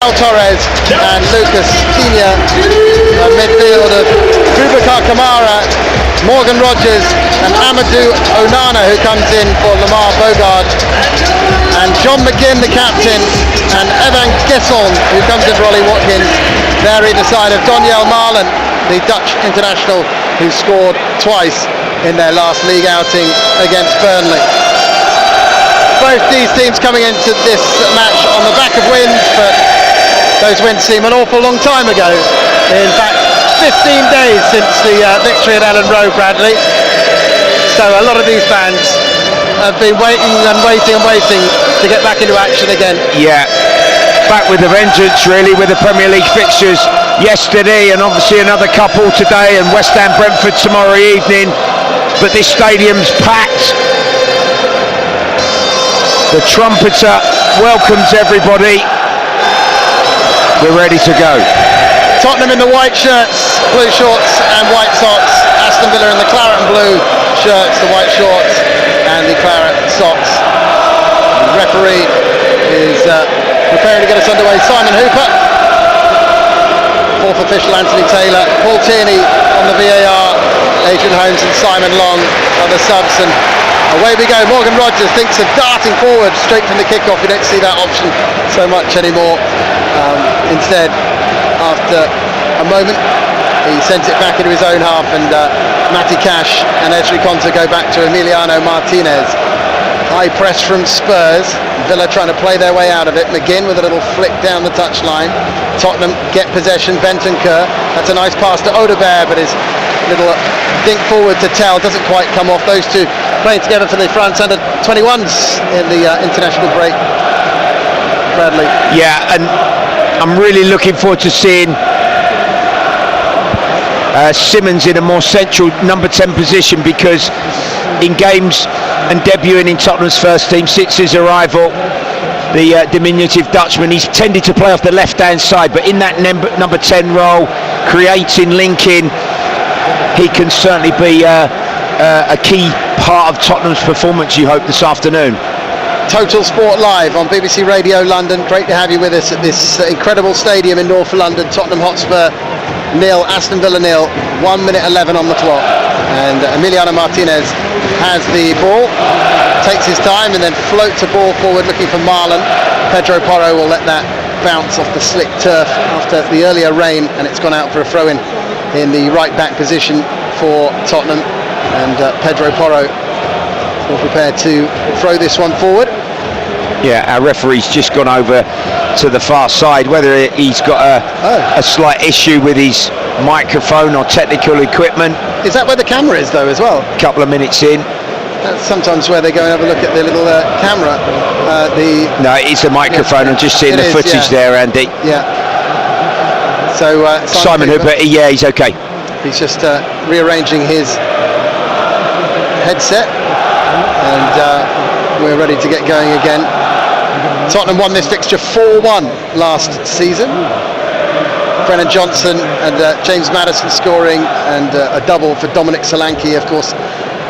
Pau Torres and Lucas Digne. A midfield of Boubacar Kamara, Morgan Rogers and Amadou Onana, who comes in for Lamar Bogard, and John McGinn, the captain, and Evan Gesson, who comes in for Ollie Watkins. There either side of Donyell Malen, the Dutch international who scored twice in their last league outing against Burnley. Both these teams coming into this match on the back of wins, but those wins seem an awful long time ago. In fact, 15 days since the victory at Ellen Road, Bradley. So a lot of these fans have been waiting and waiting and waiting to get back into action again. Yeah, back with a vengeance really, with the Premier League fixtures yesterday and obviously another couple today, and West Ham Brentford tomorrow evening. But this stadium's packed. The trumpeter welcomes everybody. We're ready to go. Tottenham in the white shirts, blue shorts and white socks. Aston Villa in the claret and blue shirts, the white shorts and the claret socks. The referee is preparing to get us underway. Simon Hooper. Fourth official Anthony Taylor. Paul Tierney on the VAR. Adrian Holmes and Simon Long are the subs, and away we go. Morgan Rogers thinks of darting forward straight from the kickoff. You don't see that option so much anymore. Instead, after a moment, he sends it back into his own half, and Matty Cash and Ezri Konsa go back to Emiliano Martinez. High press from Spurs. Villa trying to play their way out of it. McGinn with a little flick down the touchline. Tottenham get possession. Bentancur. That's a nice pass to Odegaard, but his little dink forward to Tell doesn't quite come off. Those two playing together for the France under 21s in the international break. Bradley. Yeah, and I'm really looking forward to seeing Simmons in a more central number 10 position, because in games and debuting in Tottenham's first team since his arrival, the diminutive Dutchman, he's tended to play off the left hand side, but in that number 10 role, creating, linking, he can certainly be a key part of Tottenham's performance, you hope, this afternoon. Total Sport Live on BBC Radio London. Great to have you with us at this incredible stadium in North London. Tottenham Hotspur 0, Aston Villa 0, 1 minute 11 on the clock. And Emiliano Martinez has the ball, takes his time and then floats a ball forward looking for Marlon. Pedro Porro will let that bounce off the slick turf after the earlier rain, and it's gone out for a throw-in in the right back position for Tottenham. And Pedro Porro will prepare to throw this one forward. Yeah, our referee's just gone over to the far side. Whether he's got a slight issue with his microphone or technical equipment. Is that where the camera is though as well? A couple of minutes in. That's sometimes where they go and have a look at the little camera. No, it's the microphone. I'm just seeing the footage there, Andy. Yeah. So Simon Hooper, yeah, he's okay. He's just rearranging his headset, and we're ready to get going again. Tottenham won this fixture 4-1 last season. Brennan Johnson and James Maddison scoring, and a double for Dominic Solanke. Of course,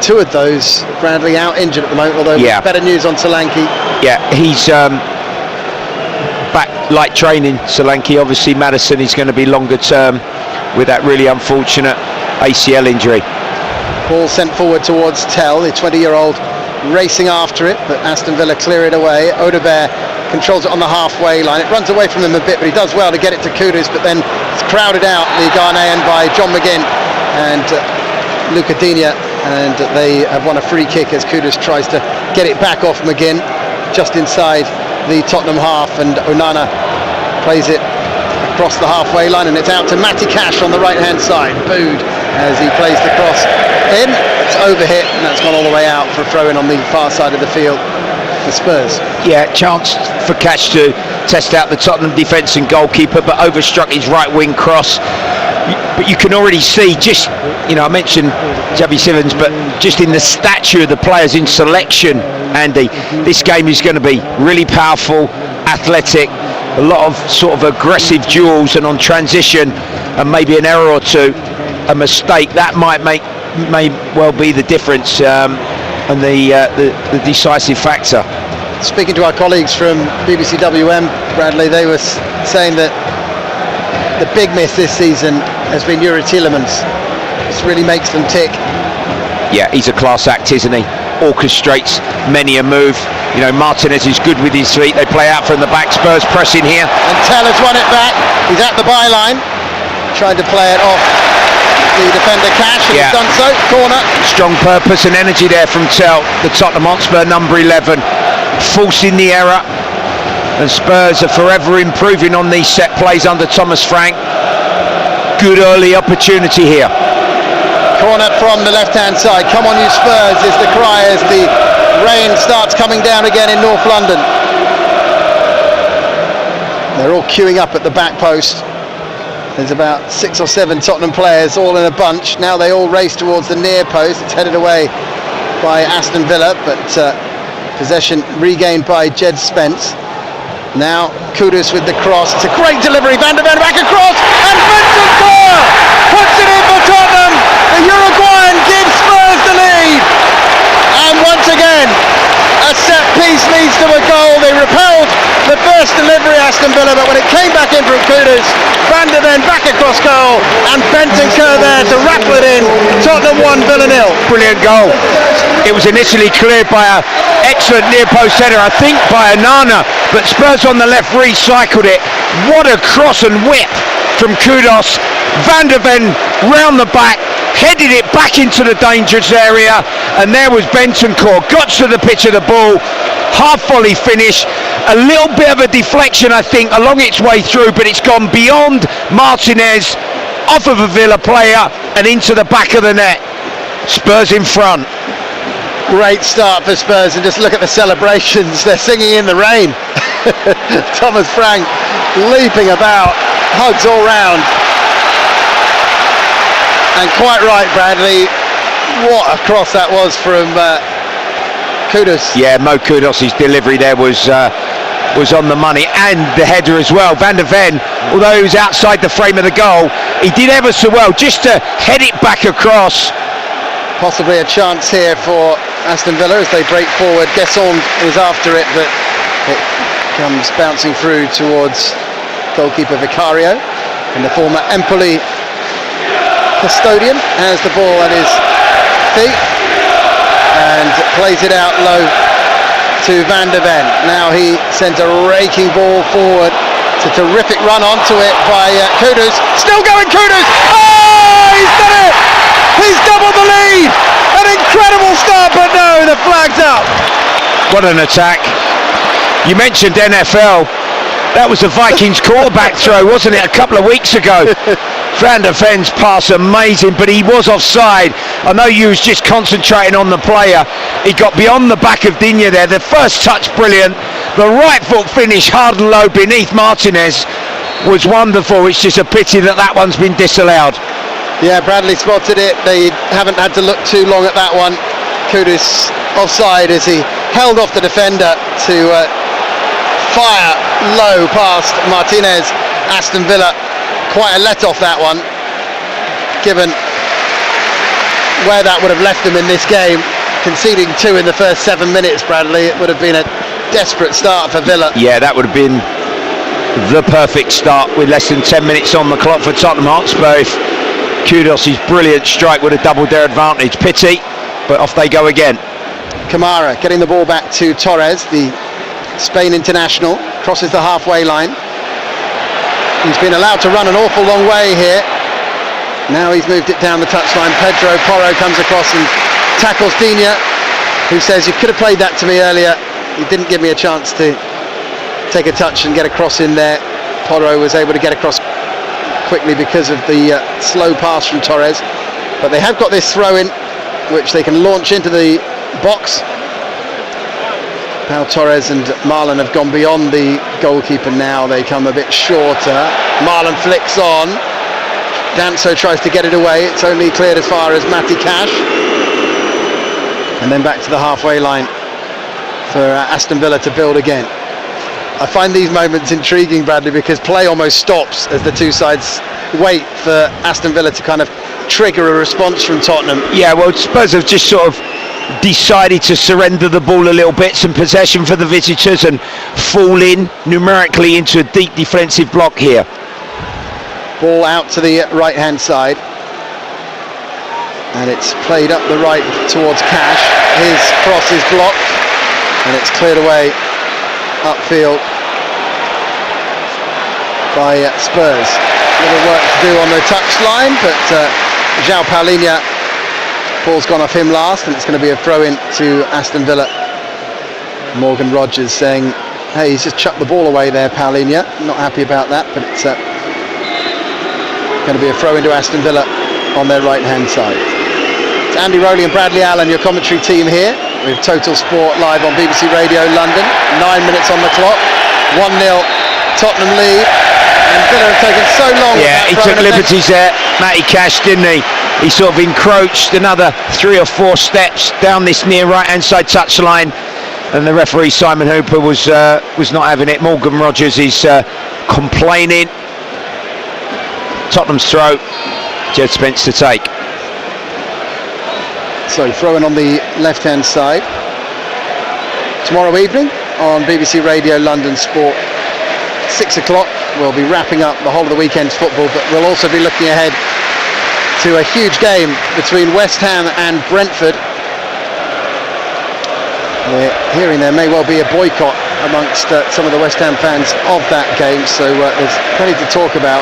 two of those, Bradley, out injured at the moment, although better news on Solanke. Yeah, he's back light training, Solanke. Obviously Maddison is going to be longer term with that really unfortunate ACL injury. Ball sent forward towards Tell, the 20-year-old, racing after it, but Aston Villa clear it away. Odegaard controls it on the halfway line. It runs away from him a bit, but he does well to get it to Kudus, but then it's crowded out, the Ghanaian, by John McGinn and Luca Digne, and they have won a free kick as Kudus tries to get it back off McGinn just inside the Tottenham half, and Onana plays it across the halfway line, and it's out to Matty Cash on the right hand side. Booed as he plays the cross in. It's overhit, and that's gone all the way out for a throw in on the far side of the field for Spurs. Yeah, chance For Cash to test out the Tottenham defence and goalkeeper, but overstruck his right wing cross. But you can already see, just, I mentioned Javi Simmons, but just in the stature of the players in selection, Andy, this game is going to be really powerful, athletic, a lot of sort of aggressive duels, and on transition, and maybe an error or two, a mistake, that may well be the difference and the decisive factor. Speaking to our colleagues from BBC WM, Bradley, they were saying that the big miss this season has been Yuri Tielemans. This really makes them tick. Yeah, he's a class act, isn't he? Orchestrates many a move. You know, Martinez is good with his feet. They play out from the back. Spurs pressing here. And Teller's won it back. He's at the byline, trying to play it off the defender Cash, and he's done so. Corner. Strong purpose and energy there from Tell, the Tottenham Hotspur number 11, forcing the error. And Spurs are forever improving on these set plays under Thomas Frank. Good early opportunity here. Corner from the left-hand side. Come on, you Spurs, is the cry as the rain starts coming down again in North London. They're all queuing up at the back post. There's about 6 or 7 Tottenham players all in a bunch. Now they all race towards the near post. It's headed away by Aston Villa, but possession regained by Jed Spence. Now Kudus with the cross. It's a great delivery. Van der Ven back across, and Bentancur puts it in for Tottenham. The Uruguayan gives Spurs the lead. And once again, a set piece leads to a goal. They repelled the first delivery, Aston Villa, but when it came back in from Kudus, Van der Ven back across goal, and Bentancur there to rattle it in. Tottenham 1, Villa 0. Brilliant goal. It was initially cleared by an excellent near post header, I think by Onana, but Spurs on the left recycled it. What a cross and whip from Kudus. Van der Ven round the back, headed it back into the dangerous area, and there was Bentancur, got to the pitch of the ball, half volley finish, a little bit of a deflection I think along its way through, but it's gone beyond Martinez, off of a Villa player and into the back of the net. Spurs in front. Great start for Spurs, and just look at the celebrations. They're singing in the rain. Thomas Frank leaping about, hugs all round. And quite right, Bradley, what a cross that was from Kudus. Yeah, Mo Kudus' delivery there was on the money, and the header as well. Van der Ven, although he was outside the frame of the goal, he did ever so well just to head it back across. Possibly a chance here for Aston Villa as they break forward. Gesson is after it, but it comes bouncing through towards goalkeeper Vicario, and the former Empoli custodian has the ball at his feet and plays it out low to Van der Ven. Now he sends a raking ball forward. It's a terrific run onto it by Kudus. Still going, Kudus! Oh, he's done it! He's doubled the lead! An incredible start, but no, the flag's up. What an attack. You mentioned NFL. That was a Vikings quarterback throw, wasn't it, a couple of weeks ago? Van der Ven's pass amazing, but he was offside. I know you was just concentrating on the player. He got beyond the back of Digne there. The first touch brilliant. The right foot finish hard and low beneath Martinez was wonderful. It's just a pity that that one's been disallowed. Yeah, Bradley spotted it. They haven't had to look too long at that one. Kudus offside as he held off the defender to fire low past Martinez. Aston Villa, quite a let off that one, given where that would have left them in this game. Conceding 2 in the first 7 minutes, Bradley, it would have been a desperate start for Villa. Yeah, that would have been the perfect start with less than 10 minutes on the clock for Tottenham Hotspur. If Kudus' brilliant strike would have doubled their advantage. Pity, but off they go again. Kamara getting the ball back to Torres, the Spain international, crosses the halfway line. He's been allowed to run an awful long way here. Now he's moved it down the touchline. Pedro Porro comes across and tackles Digne, who says, "You could have played that to me earlier. You didn't give me a chance to take a touch and get across in there." Porro was able to get across quickly because of the slow pass from Torres. But they have got this throw in, which they can launch into the box. Pau Torres and Marlon have gone beyond the goalkeeper now. They come a bit shorter. Marlon flicks on. Danso tries to get it away. It's only cleared as far as Matty Cash. And then back to the halfway line for Aston Villa to build again. I find these moments intriguing, Bradley, because play almost stops as the two sides wait for Aston Villa to kind of trigger a response from Tottenham. Yeah, well, Spurs have just sort of decided to surrender the ball a little bit, some possession for the visitors, and fall in numerically into a deep defensive block here. Ball out to the right hand side, and it's played up the right towards Cash. His cross is blocked, and it's cleared away upfield by Spurs. A little work to do on the touchline, but João Paulinho, ball's gone off him last, and it's going to be a throw in to Aston Villa. Morgan Rogers saying, hey, he's just chucked the ball away there, Paulinho. Not happy about that, but it's going to be a throw into Aston Villa on their right hand side. It's Andy Rowley and Bradley Allen, your commentary team here with Total Sport live on BBC Radio London. 9 minutes on the clock, 1-0 Tottenham lead, and Villa have taken so long. Yeah, he took liberties there, Matty Cash, didn't he? He sort of encroached another 3 or 4 steps down this near right hand side touchline, and the referee Simon Hooper was not having it. Morgan Rogers is complaining. Tottenham's throw, Jed Spence to take. So throwing on the left hand side. Tomorrow evening on BBC Radio London Sport, 6 o'clock, we'll be wrapping up the whole of the weekend's football, but we'll also be looking ahead to a huge game between West Ham and Brentford. We're hearing there may well be a boycott amongst some of the West Ham fans of that game, so there's plenty to talk about.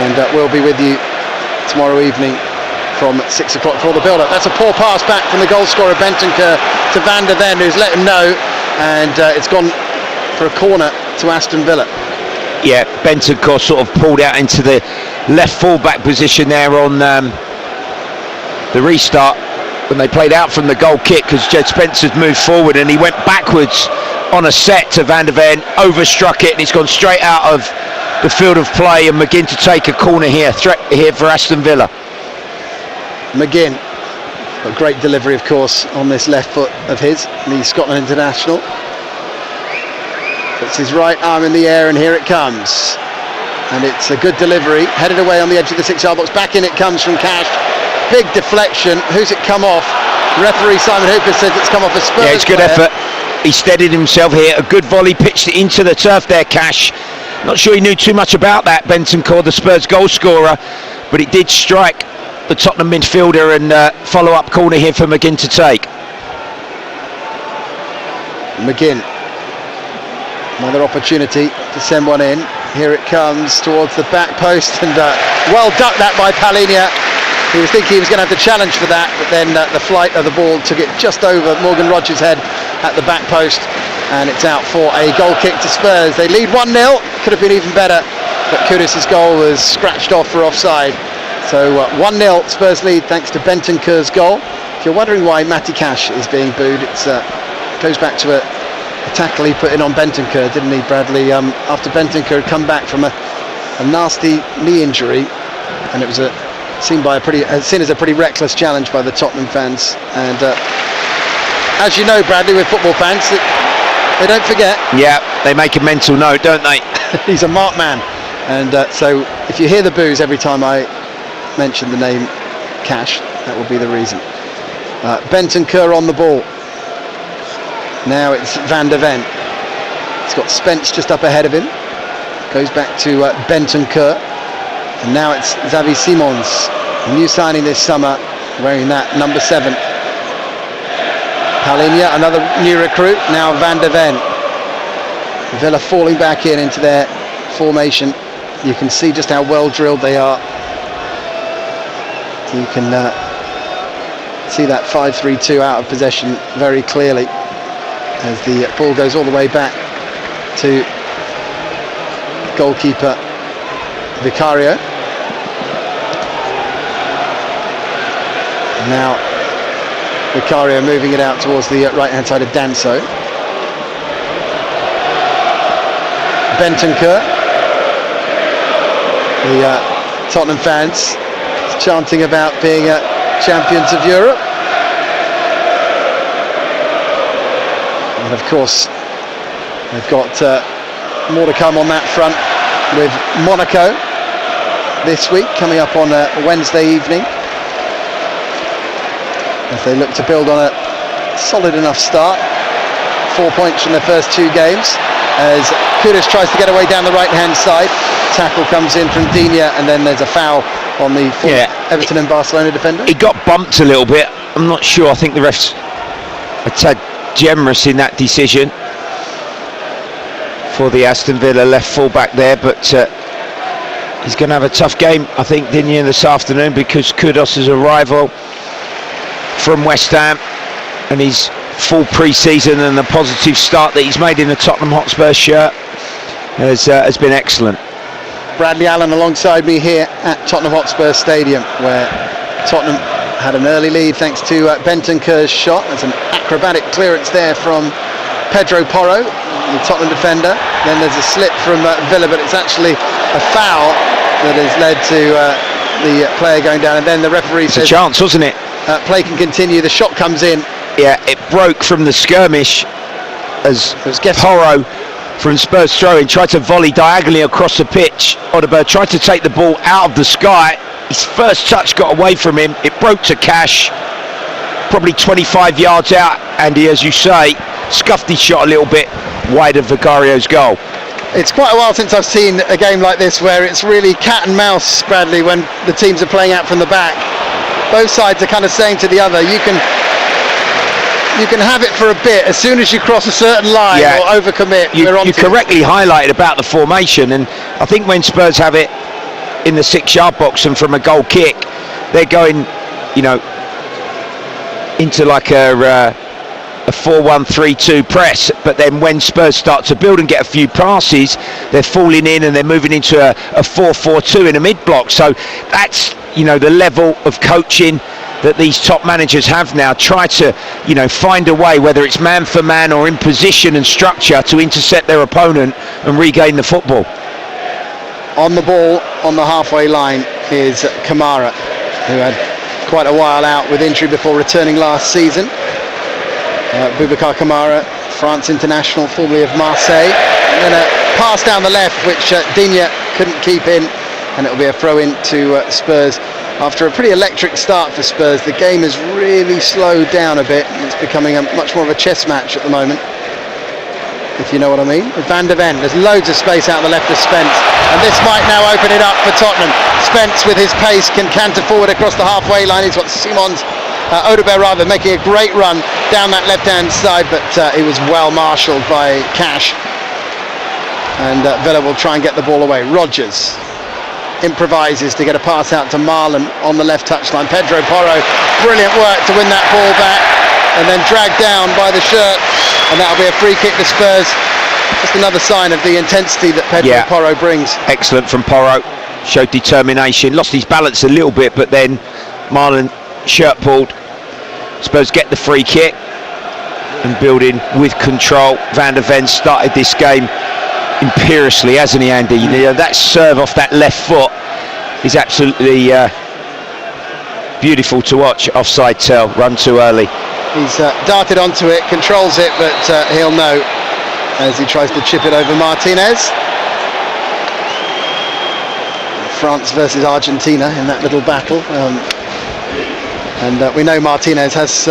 And we'll be with you tomorrow evening from 6 o'clock for the build-up. That's a poor pass back from the goal scorer Bentancur to Van der Ven, who's let him know, and it's gone for a corner to Aston Villa. Yeah, Bentancur sort of pulled out into the left full-back position there on the restart when they played out from the goal kick, because Jed Spence had moved forward and he went backwards on a set to Van der Ven, overstruck it, and it's gone straight out of the field of play, and McGinn to take a corner here, threat here for Aston Villa. McGinn, a great delivery of course on this left foot of his, the Scotland international. Puts his right arm in the air, and here it comes, and it's a good delivery, headed away on the edge of the 6-yard box. Back in it comes from Cash, big deflection. Who's it come off? Referee Simon Hooper says it's come off a Spurs. Yeah, it's good player. effort. He steadied himself here, a good volley, pitched it into the turf there, Cash. Not sure he knew too much about that, Bentancur, the Spurs goal scorer, but it did strike the Tottenham midfielder, and follow-up corner here for McGinn to take. McGinn, another opportunity to send one in. Here it comes towards the back post, and well ducked that by Paulinho. He was thinking he was going to have to challenge for that, but then the flight of the ball took it just over Morgan Rogers' head at the back post, and it's out for a goal kick to Spurs. They lead 1-0, could have been even better, but Kudus' goal was scratched off for offside. So 1-0 Spurs lead thanks to Bentancur's goal. If you're wondering why Matty Cash is being booed, it goes back to a tackle he put in on Bentancur, didn't he, Bradley? After Bentancur had come back from a nasty knee injury, and it was seen as a pretty reckless challenge by the Tottenham fans. And as you know, Bradley, with football fans, they don't forget. Yeah, they make a mental note, don't they? He's a marked man, and so if you hear the boos every time I mention the name Cash, that will be the reason. Bentancur on the ball. Now it's Van der Ven. He's got Spence just up ahead of him. Goes back to Bentancur. And now it's Xavi Simons, a new signing this summer, wearing that number 7. Paulinho, another new recruit. Now Van der Ven. Villa falling back into their formation. You can see just how well drilled they are. You can see that 5-3-2 out of possession very clearly, as the ball goes all the way back to goalkeeper Vicario. Now Vicario moving it out towards the right hand side of Danso. Bentancur, the Tottenham fans chanting about being champions of Europe, and of course they've got more to come on that front with Monaco this week, coming up on a Wednesday evening. as they look to build on a solid enough start. 4 points from their first 2 games, as Kudus tries to get away down the right-hand side. Tackle comes in from Digne, and then there's a foul on the Everton and Barcelona defender. He got bumped a little bit. I'm not sure. I think the refs a tad generous in that decision for the Aston Villa left full-back there, but he's going to have a tough game, I think, Digne, this afternoon, because Kudus' arrival from West Ham and his full pre-season and the positive start that he's made in the Tottenham Hotspur shirt has been excellent. Bradley Allen alongside me here at Tottenham Hotspur Stadium, where Tottenham had an early lead thanks to Bentancur's shot. There's an acrobatic clearance there from Pedro Porro, the Tottenham defender. Then there's a slip from Villa, but it's actually a foul that has led to the player going down, and then the referee says... It's a chance, wasn't it? Play can continue. The shot comes in. Yeah, it broke from the skirmish as Porro from Spurs throwing tried to volley diagonally across the pitch. Hotspur tried to take the ball out of the sky. His first touch got away from him. It broke to Cash, probably 25 yards out. Andy, as you say, scuffed his shot a little bit wide of Vicario's goal. It's quite a while since I've seen a game like this where it's really cat and mouse, Bradley, when the teams are playing out from the back. Both sides are kind of saying to the other, you can have it for a bit. As soon as you cross a certain line or overcommit, you correctly highlighted about the formation, and I think when Spurs have it in the 6-yard box and from a goal kick, they're going, into like a 4-1-3-2 press, but then when Spurs start to build and get a few passes, they're falling in and they're moving into a 4-4-2 in a mid-block. So that's the level of coaching that these top managers have now. Try to find a way, whether it's man for man or in position and structure, to intercept their opponent and regain the football. On the ball on the halfway line is Kamara, who had quite a while out with injury before returning last season. Boubacar Kamara, France international, formerly of Marseille, and then a pass down the left which Digne couldn't keep in, and it'll be a throw in to Spurs. After a pretty electric start for Spurs, the game has really slowed down a bit. It's becoming much more of a chess match at the moment, if you know what I mean. With Van de Ven, there's loads of space out the left of Spence, and this might now open it up for Tottenham. Spence with his pace can canter forward across the halfway line. He's got Hotspur making a great run down that left-hand side, but he was well marshalled by Cash, and Villa will try and get the ball away. Rodgers improvises to get a pass out to Marlon on the left touchline. Pedro Porro, brilliant work to win that ball back, and then dragged down by the shirt, and that'll be a free kick to Spurs. Just another sign of the intensity that Pedro Porro brings. Excellent from Porro, showed determination, lost his balance a little bit, but then Marlon shirt pulled. Spurs get the free kick and building with control. Van de Ven started this game imperiously, hasn't he, Andy? That serve off that left foot is absolutely beautiful to watch. Offside tell, run too early. He's darted onto it, controls it, but he'll know as he tries to chip it over Martinez. France versus Argentina in that little battle, and we know Martinez has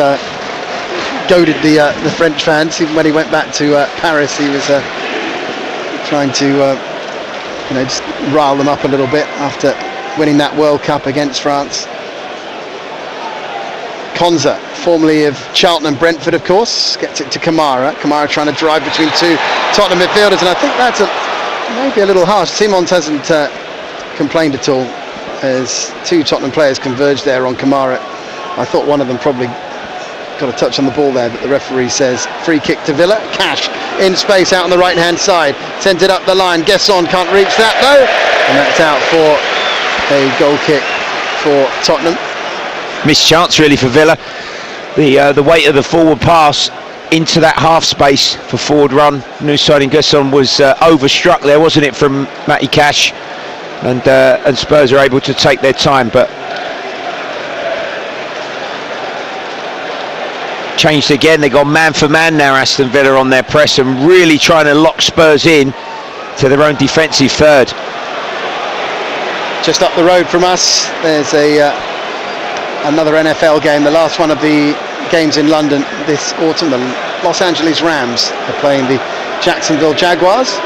goaded the French fans. Even when he went back to Paris, he was trying to just rile them up a little bit after winning that World Cup against France. Konza, formerly of Charlton and Brentford, of course, gets it to Kamara. Kamara trying to drive between two Tottenham midfielders, and I think that's maybe a little harsh. Simons hasn't complained at all as two Tottenham players converged there on Kamara. I thought one of them probably got a touch on the ball there, but the referee says free kick to Villa. Cash in space out on the right hand side, sends it up the line. Gesson can't reach that though, and that's out for a goal kick for Tottenham. Missed chance really for Villa. The weight of the forward pass into that half space for forward run. New signing Gesson was overstruck there, wasn't it, from Matty Cash, and Spurs are able to take their time, but changed again. They got man for man now, Aston Villa, on their press, and really trying to lock Spurs in to their own defensive third. Just up the road from us, there's a another NFL game, the last one of the games in London this autumn. The Los Angeles Rams are playing the Jacksonville Jaguars,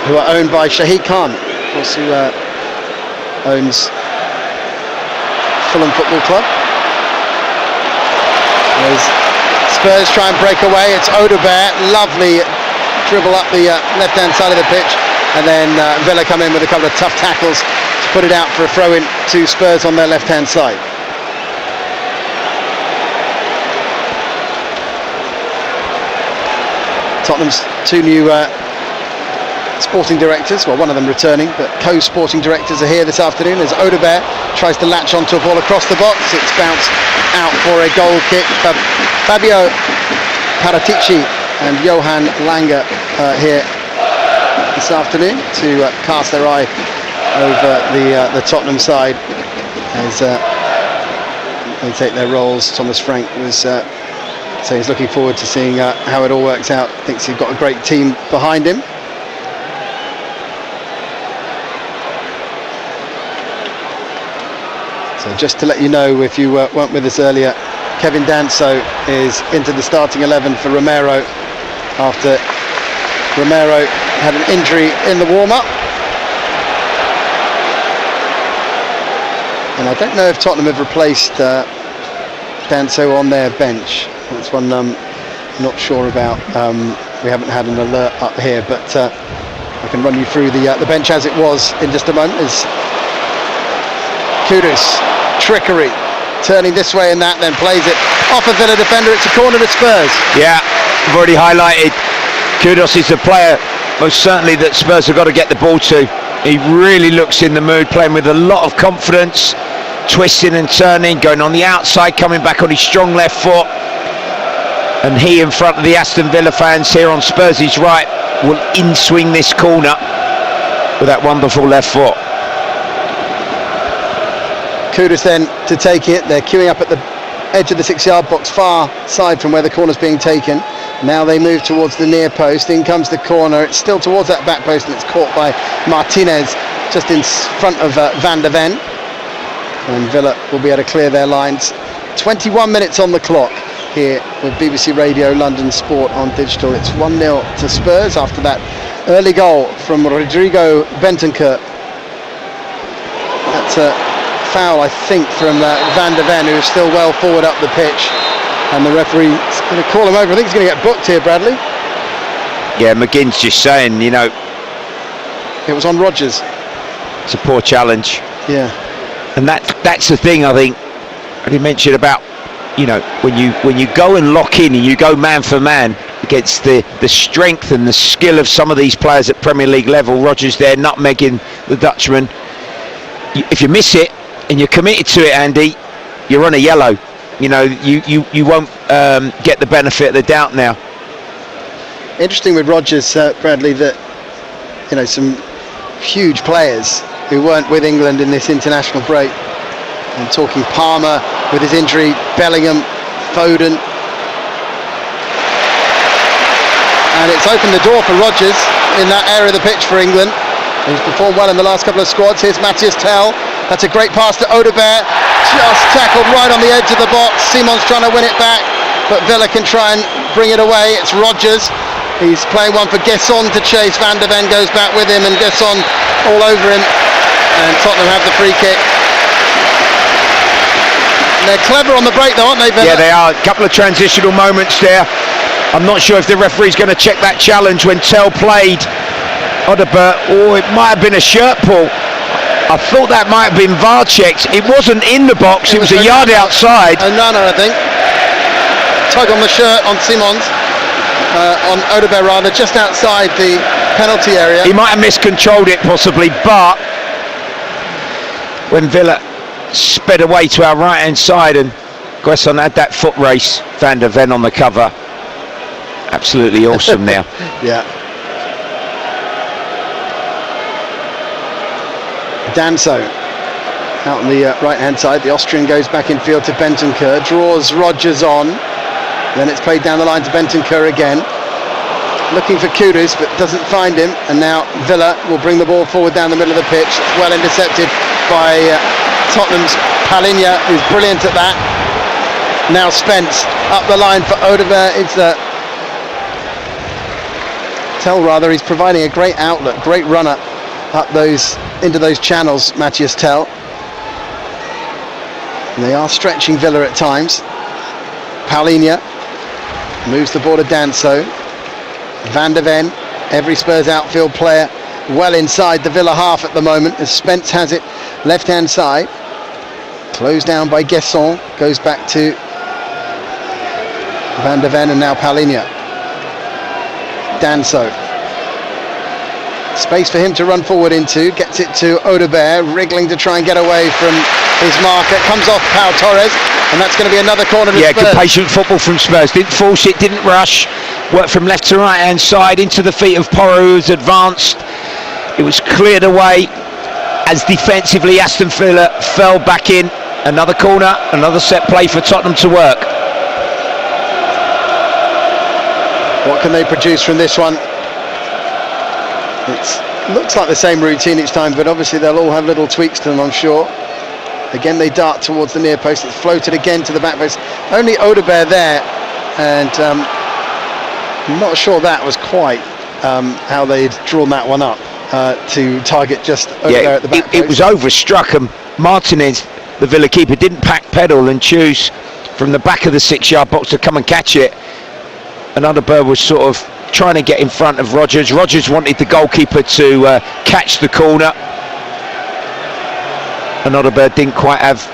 who are owned by Shahid Khan, of course, who owns Fulham Football Club. As Spurs try and break away, it's Odegaard, lovely dribble up the left-hand side of the pitch, and then Villa come in with a couple of tough tackles to put it out for a throw-in to Spurs on their left-hand side. Tottenham's two new sporting directors, well, one of them returning, but co-sporting directors are here this afternoon as Odegaard tries to latch onto a ball across the box. It's bounced out for a goal kick. Fabio Paratici and Johan Langer here this afternoon to cast their eye over the Tottenham side as they take their roles. Thomas Frank was saying he's looking forward to seeing how it all works out. Thinks he's got a great team behind him. So just to let you know, if you weren't with us earlier, Kevin Danso is into the starting 11 for Romero after Romero had an injury in the warm-up. And I don't know if Tottenham have replaced Danso on their bench. That's one I'm not sure about. We haven't had an alert up here, but I can run you through the bench as it was in just a moment. As Kudus, trickery, turning this way and that, then plays it off a Villa defender. It's a corner to Spurs. Yeah, I've already highlighted Kudus is the player most certainly that Spurs have got to get the ball to. He really looks in the mood, playing with a lot of confidence, twisting and turning, going on the outside, coming back on his strong left foot. And he, in front of the Aston Villa fans here on Spurs' right, will in-swing this corner with that wonderful left foot. Kudus then to take it. They're queuing up at the edge of the 6-yard box, far side from where the corner's being taken. Now they move towards the near post. In comes the corner. It's still towards that back post, and it's caught by Martinez just in front of Van der Ven. And Villa will be able to clear their lines. 21 minutes on the clock here with BBC Radio London Sport on digital. It's 1-0 to Spurs after that early goal from Rodrigo Bentancur. That's a foul, I think, from Van der Ven, who is still well forward up the pitch, and the referee's going to call him over. I think he's going to get booked here, Bradley. Yeah, McGinn's just saying, you know, it was on Rodgers. It's a poor challenge. Yeah, and that's the thing I think I did mention about, you know, when you go and lock in and you go man for man against the strength and the skill of some of these players at Premier League level. Rodgers there nutmegging the Dutchman. If you miss it and you're committed to it, Andy, you're on a yellow. You know, you won't get the benefit of the doubt now. Interesting with Rodgers, Bradley, that, you know, some huge players who weren't with England in this international break. I'm talking Palmer with his injury, Bellingham, Foden. And it's opened the door for Rodgers in that area of the pitch for England. He's performed well in the last couple of squads. Here's Matthias Tell. That's a great pass to Odegaard. Just tackled right on the edge of the box. Simon's trying to win it back, but Villa can try and bring it away. It's Rodgers. He's playing one for Gesson to chase. Van der Ven goes back with him, and Gesson all over him. And Tottenham have the free kick. They're clever on the break though, aren't they, Villa? Yeah, they are. A couple of transitional moments there. I'm not sure if the referee's going to check that challenge when Tell played Odegaard. Oh, it might have been a shirt pull. I thought that might have been VAR checked. It wasn't in the box, it was a yard outside. Onana, I think. Tug on the shirt on Simons, on Odegaard rather, just outside the penalty area. He might have miscontrolled it possibly, but when Villa sped away to our right hand side and Gesson had that foot race, Van der Ven on the cover. Absolutely awesome now. Yeah. Danso out on the right hand side. The Austrian goes back in field to Bentancur, draws Rodgers on, then it's played down the line to Bentancur again, looking for Kudus but doesn't find him, and now Villa will bring the ball forward down the middle of the pitch. It's well intercepted by Tottenham's Palhinha, who's brilliant at that. Now Spence up the line for Odegaard. It's he's providing a great outlet, great runner up into those channels, Matthias Tell. And they are stretching Villa at times. Palhinha moves the ball to Danso. Van de Ven, every Spurs outfield player well inside the Villa half at the moment, as Spence has it left hand side. Closed down by Guesson, goes back to Van de Ven, and now Palhinha. Danso. Space for him to run forward into, gets it to Odegaard, wriggling to try and get away from his marker, comes off Pau Torres, and that's going to be another corner to Spurs. Good patient football from Spurs, didn't force it, didn't rush, worked from left to right hand side into the feet of Porro, who's advanced. It was cleared away as defensively Aston Villa fell back in. Another corner, another set play for Tottenham to work. What can they produce from this one? It looks like the same routine each time, but obviously they'll all have little tweaks to them, I'm sure. Again, they dart towards the near post. It's floated again to the back post. Only Odegaard there, and I'm not sure that was quite how they'd drawn that one up to target just Odegaard at the back post. It was overstruck, and Martinez, the Villa keeper, didn't pack pedal and choose from the back of the 6-yard box to come and catch it. And Odegaard was sort of trying to get in front of Rodgers. Rodgers wanted the goalkeeper to catch the corner, and Odegaard didn't quite have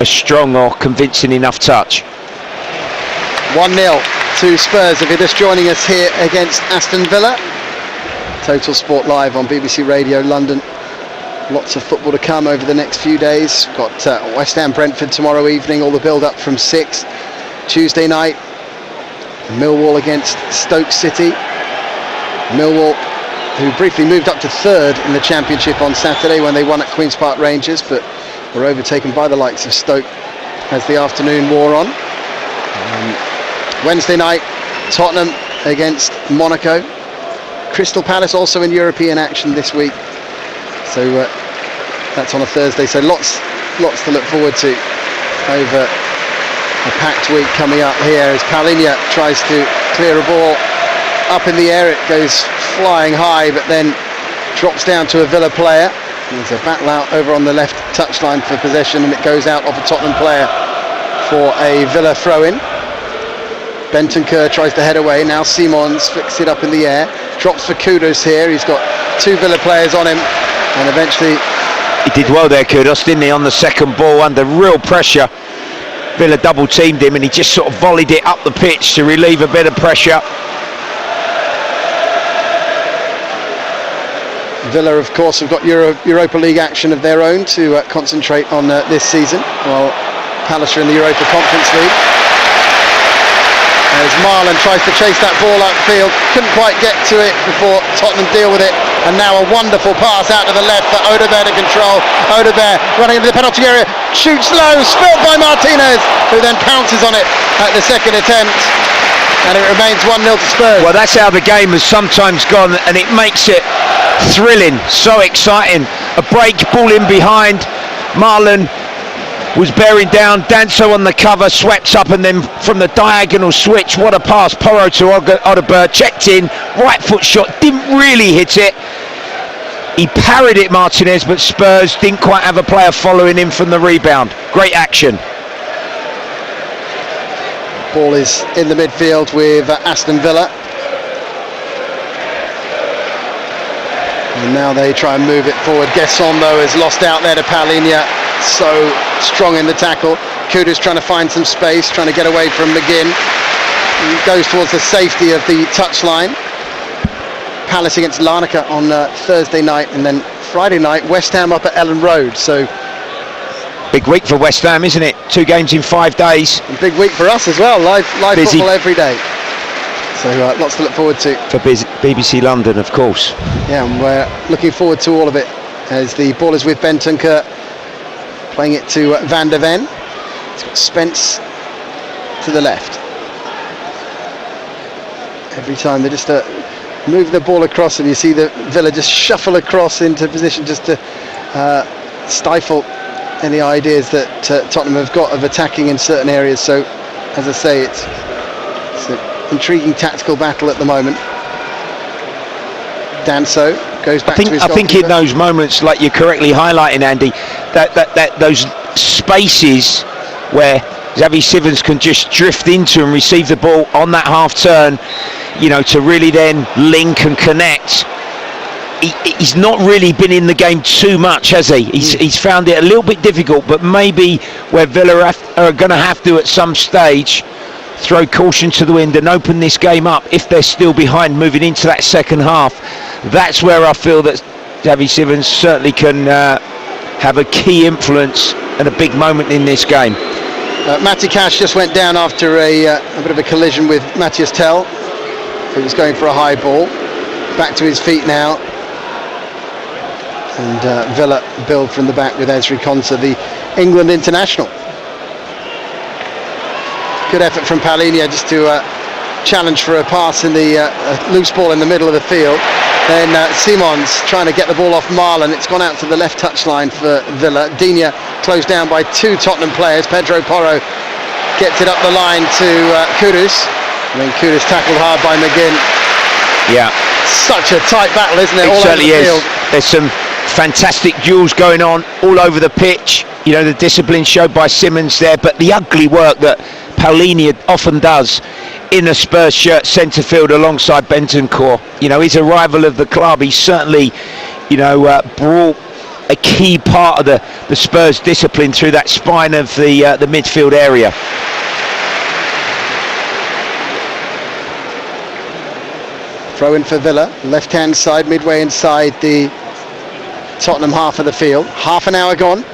a strong or convincing enough touch. 1-0 to Spurs if you're just joining us here against Aston Villa. Total Sport Live on BBC Radio London. Lots of football to come over the next few days. Got West Ham Brentford tomorrow evening, all the build up from 6. Tuesday night, Millwall against Stoke City. Millwall, who briefly moved up to 3rd in the Championship on Saturday when they won at Queen's Park Rangers, but were overtaken by the likes of Stoke as the afternoon wore on. Wednesday night, Tottenham against Monaco. Crystal Palace also in European action this week, so that's on a Thursday. So lots to look forward to over a packed week coming up here as Palhinha tries to clear a ball up in the air. It goes flying high, but then drops down to a Villa player. There's a battle out over on the left touchline for possession, and it goes out off a Tottenham player for a Villa throw-in. Bentancur tries to head away. Now Simons flicks it up in the air, drops for Kudus here. He's got 2 Villa players on him, and eventually he did well there, Kudus, didn't he, on the second ball under real pressure. Villa double teamed him, and he just sort of volleyed it up the pitch to relieve a bit of pressure. Villa, of course, have got Europa League action of their own to concentrate on this season, while Palace are in the Europa Conference League. As Marlon tries to chase that ball upfield, couldn't quite get to it before Tottenham deal with it, and now a wonderful pass out to the left for Odegaard to control. Odegaard running into the penalty area, shoots low, spilled by Martinez, who then pounces on it at the second attempt, and it remains 1-0 to Spurs. Well, that's how the game has sometimes gone, and it makes it thrilling, so exciting. A break, ball in behind, Marlon was bearing down, Danso on the cover, swept up, and then from the diagonal switch, what a pass, Porro to Odegaard, checked in, right foot shot, didn't really hit it. He parried it, Martinez, but Spurs didn't quite have a player following him from the rebound. Great action. Ball is in the midfield with Aston Villa. And now they try and move it forward. Guesson, though, is lost out there to Palhinha. So strong in the tackle. Kudus trying to find some space, trying to get away from McGinn. He goes towards the safety of the touchline. Palace against Larnaca on Thursday night, and then Friday night, West Ham up at Ellen Road. So big week for West Ham, isn't it? 2 games in 5 days. And big week for us as well. Live Busy. Football every day. So lots to look forward to. For BBC London, of course. Yeah, and we're looking forward to all of it as the ball is with Bentancur, playing it to Van de Ven. It's got Spence to the left. Every time they just move the ball across, and you see the Villa just shuffle across into position just to stifle any ideas that Tottenham have got of attacking in certain areas. So, as I say, it's an intriguing tactical battle at the moment. Danso goes back to his I think in goalkeeper. those moments, like you're correctly highlighting, Andy, that those spaces where Xavi Simons can just drift into and receive the ball on that half turn, you know, to really then link and connect. He's not really been in the game too much, has he? He's found it a little bit difficult, but maybe where Villa are going to have to at some stage throw caution to the wind and open this game up if they're still behind moving into that second half. That's where I feel that Xavi Simons certainly can have a key influence and a big moment in this game. Matty Cash just went down after a bit of a collision with Matthias Tell, who was going for a high ball. Back to his feet now. And Villa build from the back with Ezri Konsa, the England international. Good effort from Paulinho just to challenge for a pass in the loose ball in the middle of the field. Then Simons trying to get the ball off Marlon. It's gone out to the left touchline for Villa. Digne closed down by two Tottenham players. Pedro Porro gets it up the line to Kudus. And then Kudus tackled hard by McGinn. Yeah. Such a tight battle, isn't it? It all certainly over the is. field. There's some fantastic duels going on all over the pitch. You know, the discipline showed by Simons there, but the ugly work that Paulinho often does in a Spurs shirt centre field alongside Bentancur. You know, he's a rival of the club. He's certainly, you know, brought a key part of the Spurs discipline through that spine of the midfield area. Throw in for Villa, left hand side, midway inside the Tottenham half of the field. Half an hour gone.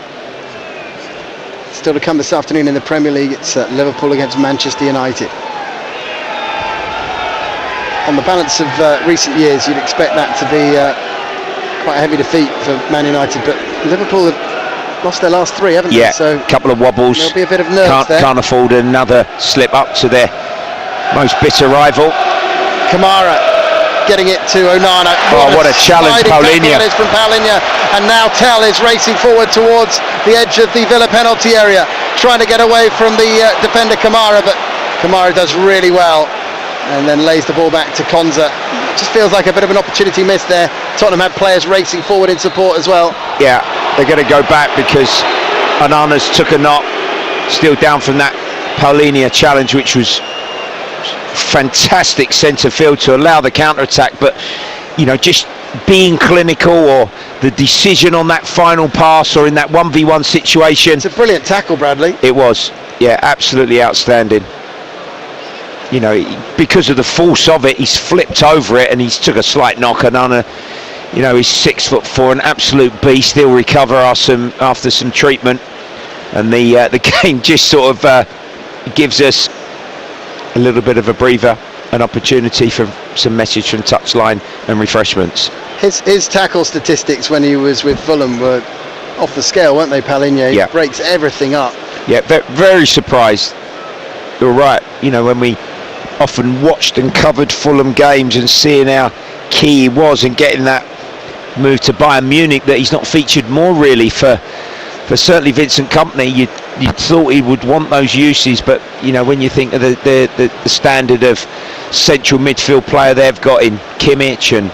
Still to come this afternoon in the Premier League. It's Liverpool against Manchester United. On the balance of recent years, you'd expect that to be quite a heavy defeat for Man United, but Liverpool have lost their last three, haven't they? So a couple of wobbles. There'll be a bit of nerves there. Can't afford another slip up to their most bitter rival. Kamara getting it to Onana. What a challenge, Paulinho. That is from Paulinho. And now Tell is racing forward towards the edge of the Villa penalty area, trying to get away from the defender Kamara, but Kamara does really well and then lays the ball back to Konsa. Just feels like a bit of an opportunity missed there. Tottenham had players racing forward in support as well. Yeah, they're going to go back because Onana's took a knock, still down from that Paulinho challenge, which was fantastic centre field to allow the counter-attack, but you know, just being clinical or the decision on that final pass or in that 1v1 situation. It's a brilliant tackle, Bradley. It was, yeah, absolutely outstanding. You know, because of the force of it, he's flipped over it and he's took a slight knock. And you know, he's 6'4", an absolute beast. He'll recover after some treatment, and the game just sort of gives us a little bit of a breather, an opportunity for some message from touchline and refreshments. His tackle statistics when he was with Fulham were off the scale, weren't they, Paulinho? He breaks everything up. Yeah, very surprised. You're right. You know, when we often watched and covered Fulham games and seeing how key he was in getting that move to Bayern Munich, that he's not featured more really for certainly Vincent Kompany. You thought he would want those uses, but you know, when you think of the standard of central midfield player they've got in Kimmich and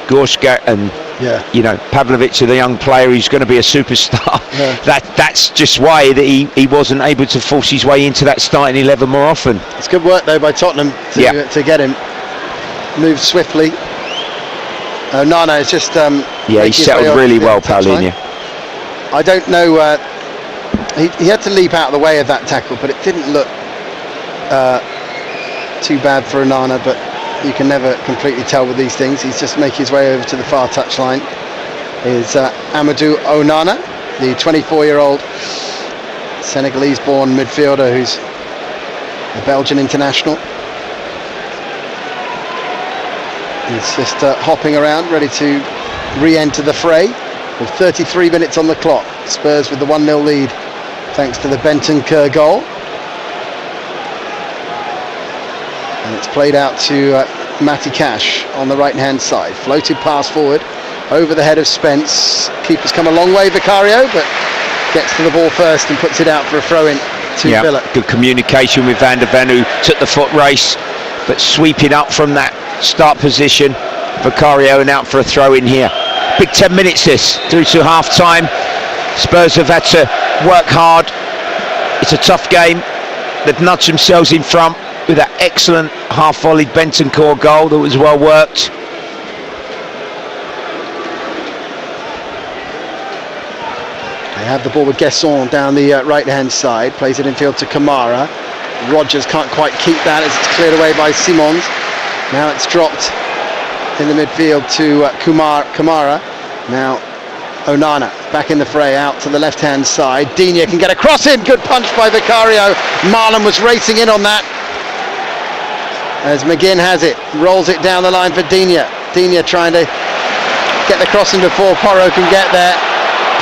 Gorska and you know, Pavlovic, the young player who's going to be a superstar, that's just why that he wasn't able to force his way into that starting 11 more often. It's good work though by Tottenham to get him. Moved swiftly. Onana is just he settled really well, Paulinho. I don't know, he had to leap out of the way of that tackle, but it didn't look too bad for Onana, but you can never completely tell with these things. He's just making his way over to the far touchline. Is Amadou Onana, the 24-year-old Senegalese-born midfielder who's a Belgian international. He's just hopping around, ready to re-enter the fray. With 33 minutes on the clock, Spurs with the 1-0 lead thanks to the Bentancur goal. And it's played out to Matty Cash on the right-hand side. Floated pass forward over the head of Spence. Keeper's come a long way, Vicario, but gets to the ball first and puts it out for a throw-in to Villa. Good communication with Van der Ven, who took the foot race, but sweeping up from that start position. Vicario and out for a throw-in here. Big 10 minutes this, through to half-time. Spurs have had to work hard. It's a tough game. They've nudged themselves in front with that excellent half-volleyed Bentancur goal that was well worked. They have the ball with Gesson down the right-hand side, plays it infield to Kamara. Rodgers can't quite keep that as it's cleared away by Simons. Now it's dropped in the midfield to Kamara. Now Onana back in the fray, out to the left-hand side. Digne can get a cross in, good punch by Vicario. Marlon was racing in on that. As McGinn has it, rolls it down the line for Digne. Digne trying to get the crossing before Porro can get there.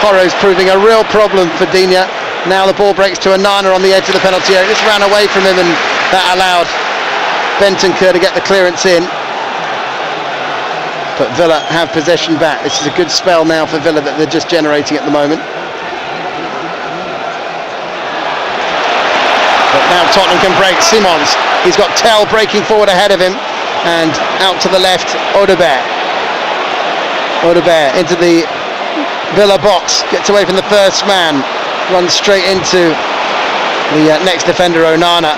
Porro's proving a real problem for Digne. Now the ball breaks to Onana on the edge of the penalty area. Just ran away from him and that allowed Bentancur to get the clearance in. But Villa have possession back. This is a good spell now for Villa that they're just generating at the moment. But now Tottenham can break. Simons, he's got Tell breaking forward ahead of him, and out to the left, Audebert into the Villa box, gets away from the first man, runs straight into the next defender, Onana,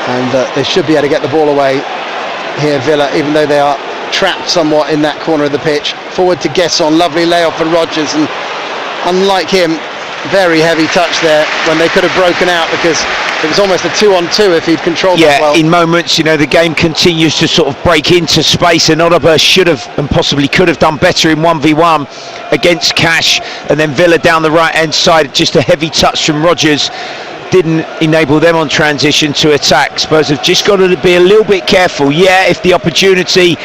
and they should be able to get the ball away here, Villa, even though they are trapped somewhat in that corner of the pitch. Forward to Gesson, lovely layoff for Rodgers, and unlike him, very heavy touch there when they could have broken out, because it was almost a 2-on-2 if he'd controlled that well. In moments, the game continues to sort of break into space, and Oliver should have and possibly could have done better in 1v1 against Cash, and then Villa down the right hand side, just a heavy touch from Rodgers didn't enable them on transition to attack. Spurs have just got to be a little bit careful. If the opportunity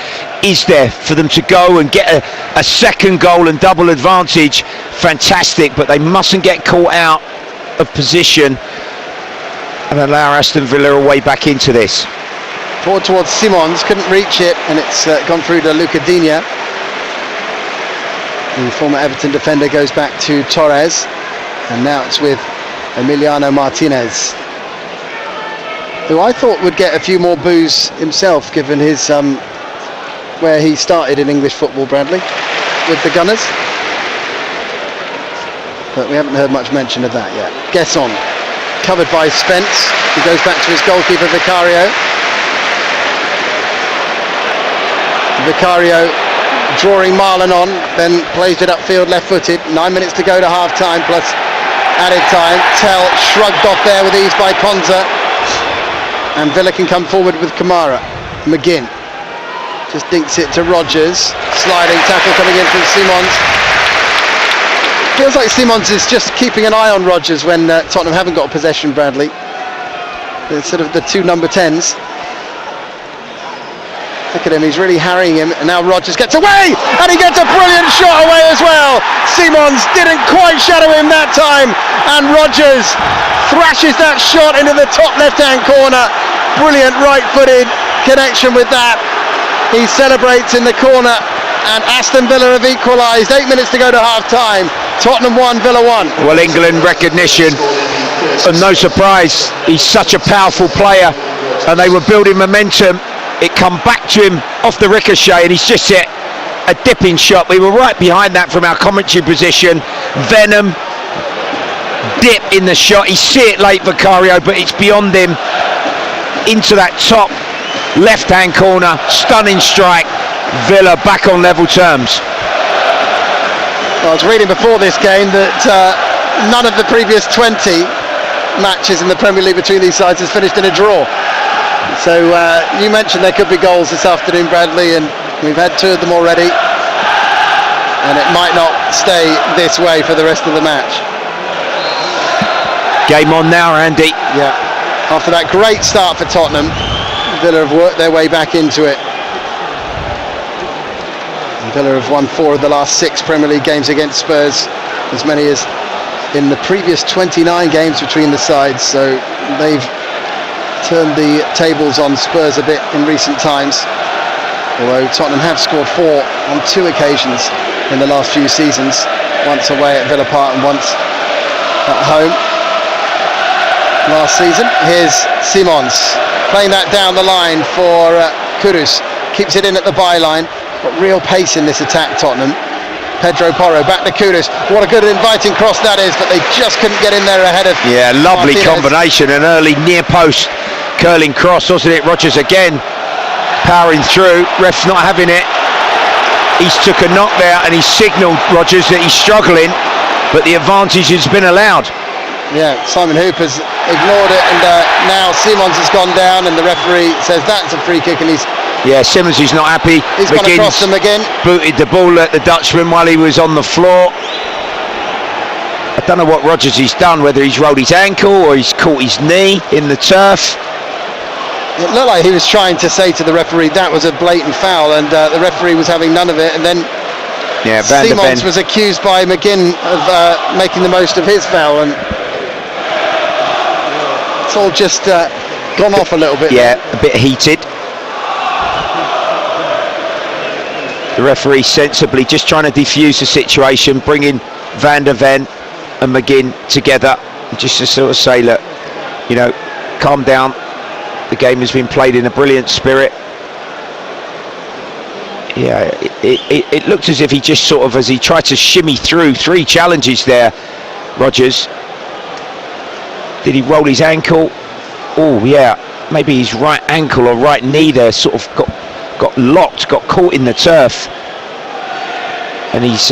is there for them to go and get a second goal and double advantage, fantastic, but they mustn't get caught out of position and allow Aston Villa a way back into this. Forward towards Simons, couldn't reach it, and it's gone through to Luca Digne. The former Everton defender goes back to Torres, and now it's with Emiliano Martinez, who I thought would get a few more boos himself, given his where he started in English football, Bradley, with the Gunners. But we haven't heard much mention of that yet. Gesson, covered by Spence, who goes back to his goalkeeper Vicario. Vicario drawing Marlon on, then plays it upfield left-footed. 9 minutes to go to half-time plus added time. Tell shrugged off there with ease by Konza, and Villa can come forward with Kamara. McGinn just dinks it to Rodgers. Sliding tackle coming in from Simons. Feels like Simons is just keeping an eye on Rodgers when Tottenham haven't got possession, Bradley. They're sort of the two number 10s. Look at him, he's really harrying him, and now Rodgers gets away, and he gets a brilliant shot away as well. Simons didn't quite shadow him that time, and Rodgers thrashes that shot into the top left-hand corner. Brilliant right-footed connection with that. He celebrates in the corner, and Aston Villa have equalised. 8 minutes to go to half-time. Tottenham 1, Villa 1. Well, England recognition, and no surprise, he's such a powerful player, and they were building momentum. It come back to him off the ricochet, and he's just hit a dipping shot. We were right behind that from our commentary position. Venom, dip in the shot. He see it late, Vicario, but it's beyond him. Into that top left-hand corner, stunning strike. Villa back on level terms. Well, I was reading before this game that none of the previous 20 matches in the Premier League between these sides has finished in a draw. So you mentioned there could be goals this afternoon, Bradley, and we've had 2 of them already, and it might not stay this way for the rest of the match. Game on now, Andy. Yeah. After that great start for Tottenham, Villa have worked their way back into it. And Villa have won 4 of the last 6 Premier League games against Spurs, as many as in the previous 29 games between the sides. So they've turned the tables on Spurs a bit in recent times, although Tottenham have scored 4 on 2 occasions in the last few seasons. once away at Villa Park and once at home last season. Here's Simons playing that down the line for Kudus. Keeps it in at the byline. Got real pace in this attack, Tottenham. Pedro Porro back to Kudus. What a good inviting cross that is, but they just couldn't get in there ahead of lovely Martinez. Combination, an early near post curling cross, wasn't it? Rodgers again powering through, ref's not having it. He's took a knock there and he's signalled Rodgers that he's struggling, but the advantage has been allowed. Yeah, Simon Hooper's ignored it, and now Simons has gone down and the referee says that's a free kick, and Simmons is not happy. He's gone across them again. Booted the ball at the Dutchman while he was on the floor. I don't know what Rodgers has done, whether he's rolled his ankle or he's caught his knee in the turf. It looked like he was trying to say to the referee that was a blatant foul, and the referee was having none of it, and then Simons was accused by McGinn of making the most of his foul, and it's all just gone off a little bit. Yeah, a bit heated. The referee sensibly just trying to defuse the situation, bringing Van der Ven and McGinn together, just to sort of say, look, calm down. The game has been played in a brilliant spirit. Yeah, it looked as if he just sort of, as he tried to shimmy through 3 challenges there, Rodgers. Did he roll his ankle? Oh yeah, maybe his right ankle or right knee there sort of got locked, got caught in the turf, and he's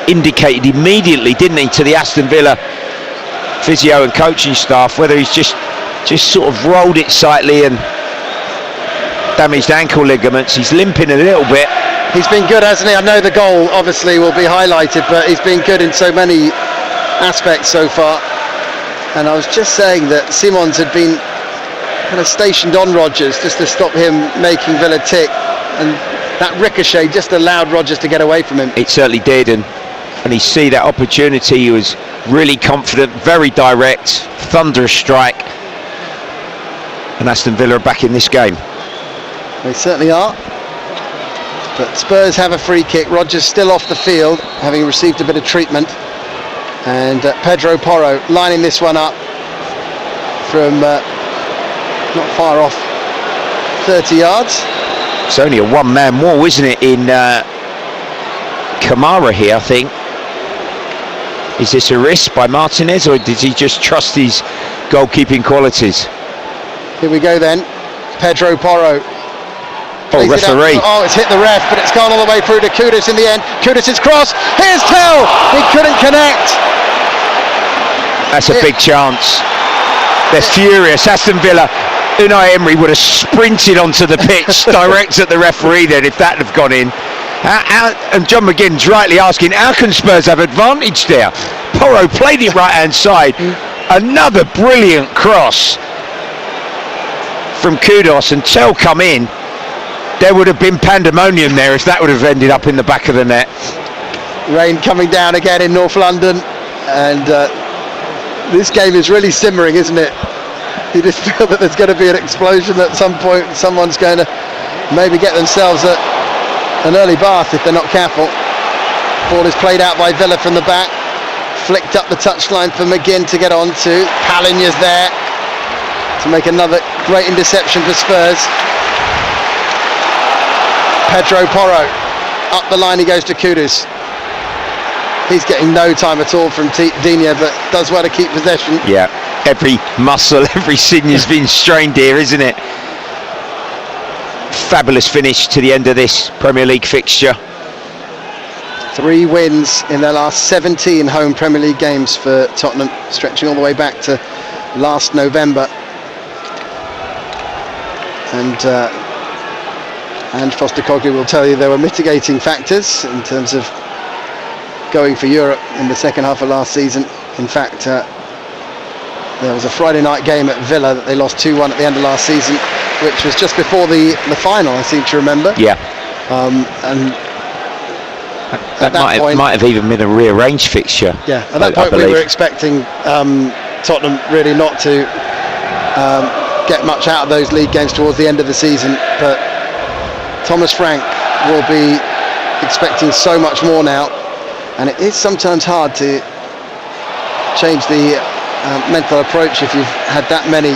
indicated immediately, didn't he, to the Aston Villa physio and coaching staff, whether he's just sort of rolled it slightly and damaged ankle ligaments. He's limping a little bit. He's been good, hasn't he? I know the goal obviously will be highlighted, but he's been good in so many aspects so far. And I was just saying that Simons had been kind of stationed on Rodgers just to stop him making Villa tick, and that ricochet just allowed Rodgers to get away from him. It certainly did, and he see that opportunity. He was really confident, very direct, thunderous strike, and Aston Villa are back in this game. They certainly are. But Spurs have a free kick. Rodgers still off the field, having received a bit of treatment, and Pedro Porro lining this one up from not far off 30 yards. It's only a one-man wall, isn't it, in Kamara here, I think. Is this a risk by Martinez, or did he just trust his goalkeeping qualities? Here we go then. Pedro Porro. Oh, referee. It's hit the ref, but it's gone all the way through to Kudus in the end. Kudus' cross. Here's Tell. He couldn't connect. That's a big chance. They're furious. Aston Villa. Unai Emery would have sprinted onto the pitch direct at the referee then if that had gone in. And John McGinn's rightly asking, how can Spurs have advantage there? Porro played it right hand side. Another brilliant cross from Kudus, and Tell come in. There would have been pandemonium there if that would have ended up in the back of the net. Rain coming down again in North London, and this game is really simmering, isn't it? You just feel that there's going to be an explosion at some point. Someone's going to maybe get themselves an early bath if they're not careful. Ball is played out by Villa from the back, flicked up the touchline for McGinn to get on to. Palinja's there to make another great interception for Spurs. Pedro Porro, up the line he goes to Kudus. He's getting no time at all from Digne, but does well to keep possession. Yeah, every muscle, every sinew's been strained here, isn't it? Fabulous finish to the end of this Premier League fixture. 3 wins in their last 17 home Premier League games for Tottenham, stretching all the way back to last November. And Postecoglou will tell you there were mitigating factors in terms of going for Europe in the second half of last season. In fact, there was a Friday night game at Villa that they lost 2-1 at the end of last season, which was just before the final, I seem to remember. Yeah. And that might have even been a rearranged fixture. Yeah, at that point we were expecting Tottenham really not to get much out of those league games towards the end of the season, but Thomas Frank will be expecting so much more now, And it is sometimes hard to change the mental approach if you've had that many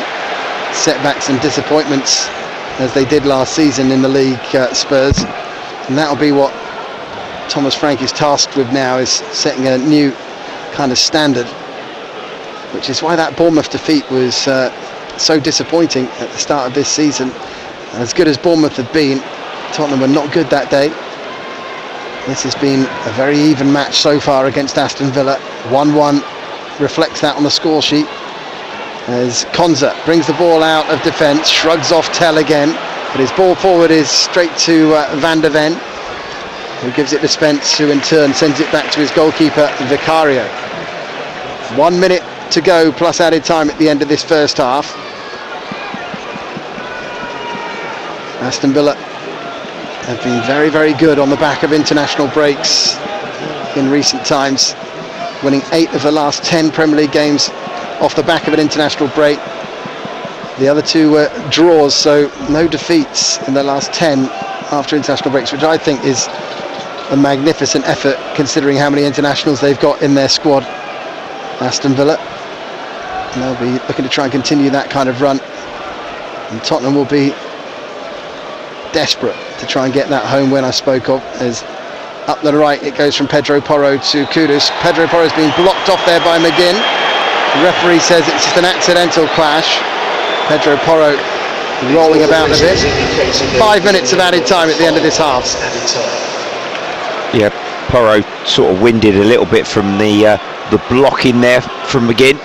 setbacks and disappointments as they did last season in the league, Spurs. And that'll be what Thomas Frank is tasked with now, is setting a new kind of standard, which is why that Bournemouth defeat was so disappointing at the start of this season. And as good as Bournemouth have been, Tottenham were not good that day. This has been a very even match so far against Aston Villa. 1-1 reflects that on the score sheet, as Konza brings the ball out of defence, shrugs off Tell again, but his ball forward is straight to Van der Ven, who gives it to Spence, who in turn sends it back to his goalkeeper Vicario. 1 minute to go plus added time at the end of this first half. Aston Villa have been very, very good on the back of international breaks in recent times, winning 8 of the last 10 Premier League games off the back of an international break. The other 2 were draws, so no defeats in the last 10 after international breaks, which I think is a magnificent effort considering how many internationals they've got in their squad. Aston Villa, and they'll be looking to try and continue that kind of run, and Tottenham will be desperate to try and get that home win I spoke of, as up the right it goes from Pedro Porro to Kudus. Pedro Porro's been blocked off there by McGinn. The referee says it's just an accidental clash. Pedro Porro rolling about a bit. 5 minutes of added time at the end of this half. Yeah, Porro sort of winded a little bit from the block in there from McGinn.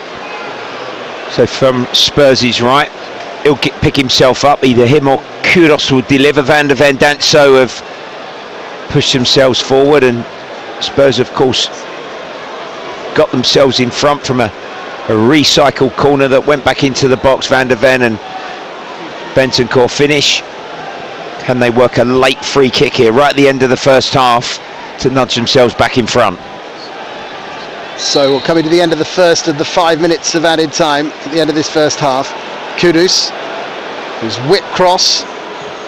So from Spurs' right, he'll pick himself up. Either him or Kudus will deliver. Van der Ven Danso have pushed themselves forward, and Spurs of course got themselves in front from a recycled corner that went back into the box. Van der Ven and Bentancur finish. Can they work a late free kick here right at the end of the first half to nudge themselves back in front? So we're coming to the end of the first of the 5 minutes of added time at the end of this first half. Kudus, whose whip cross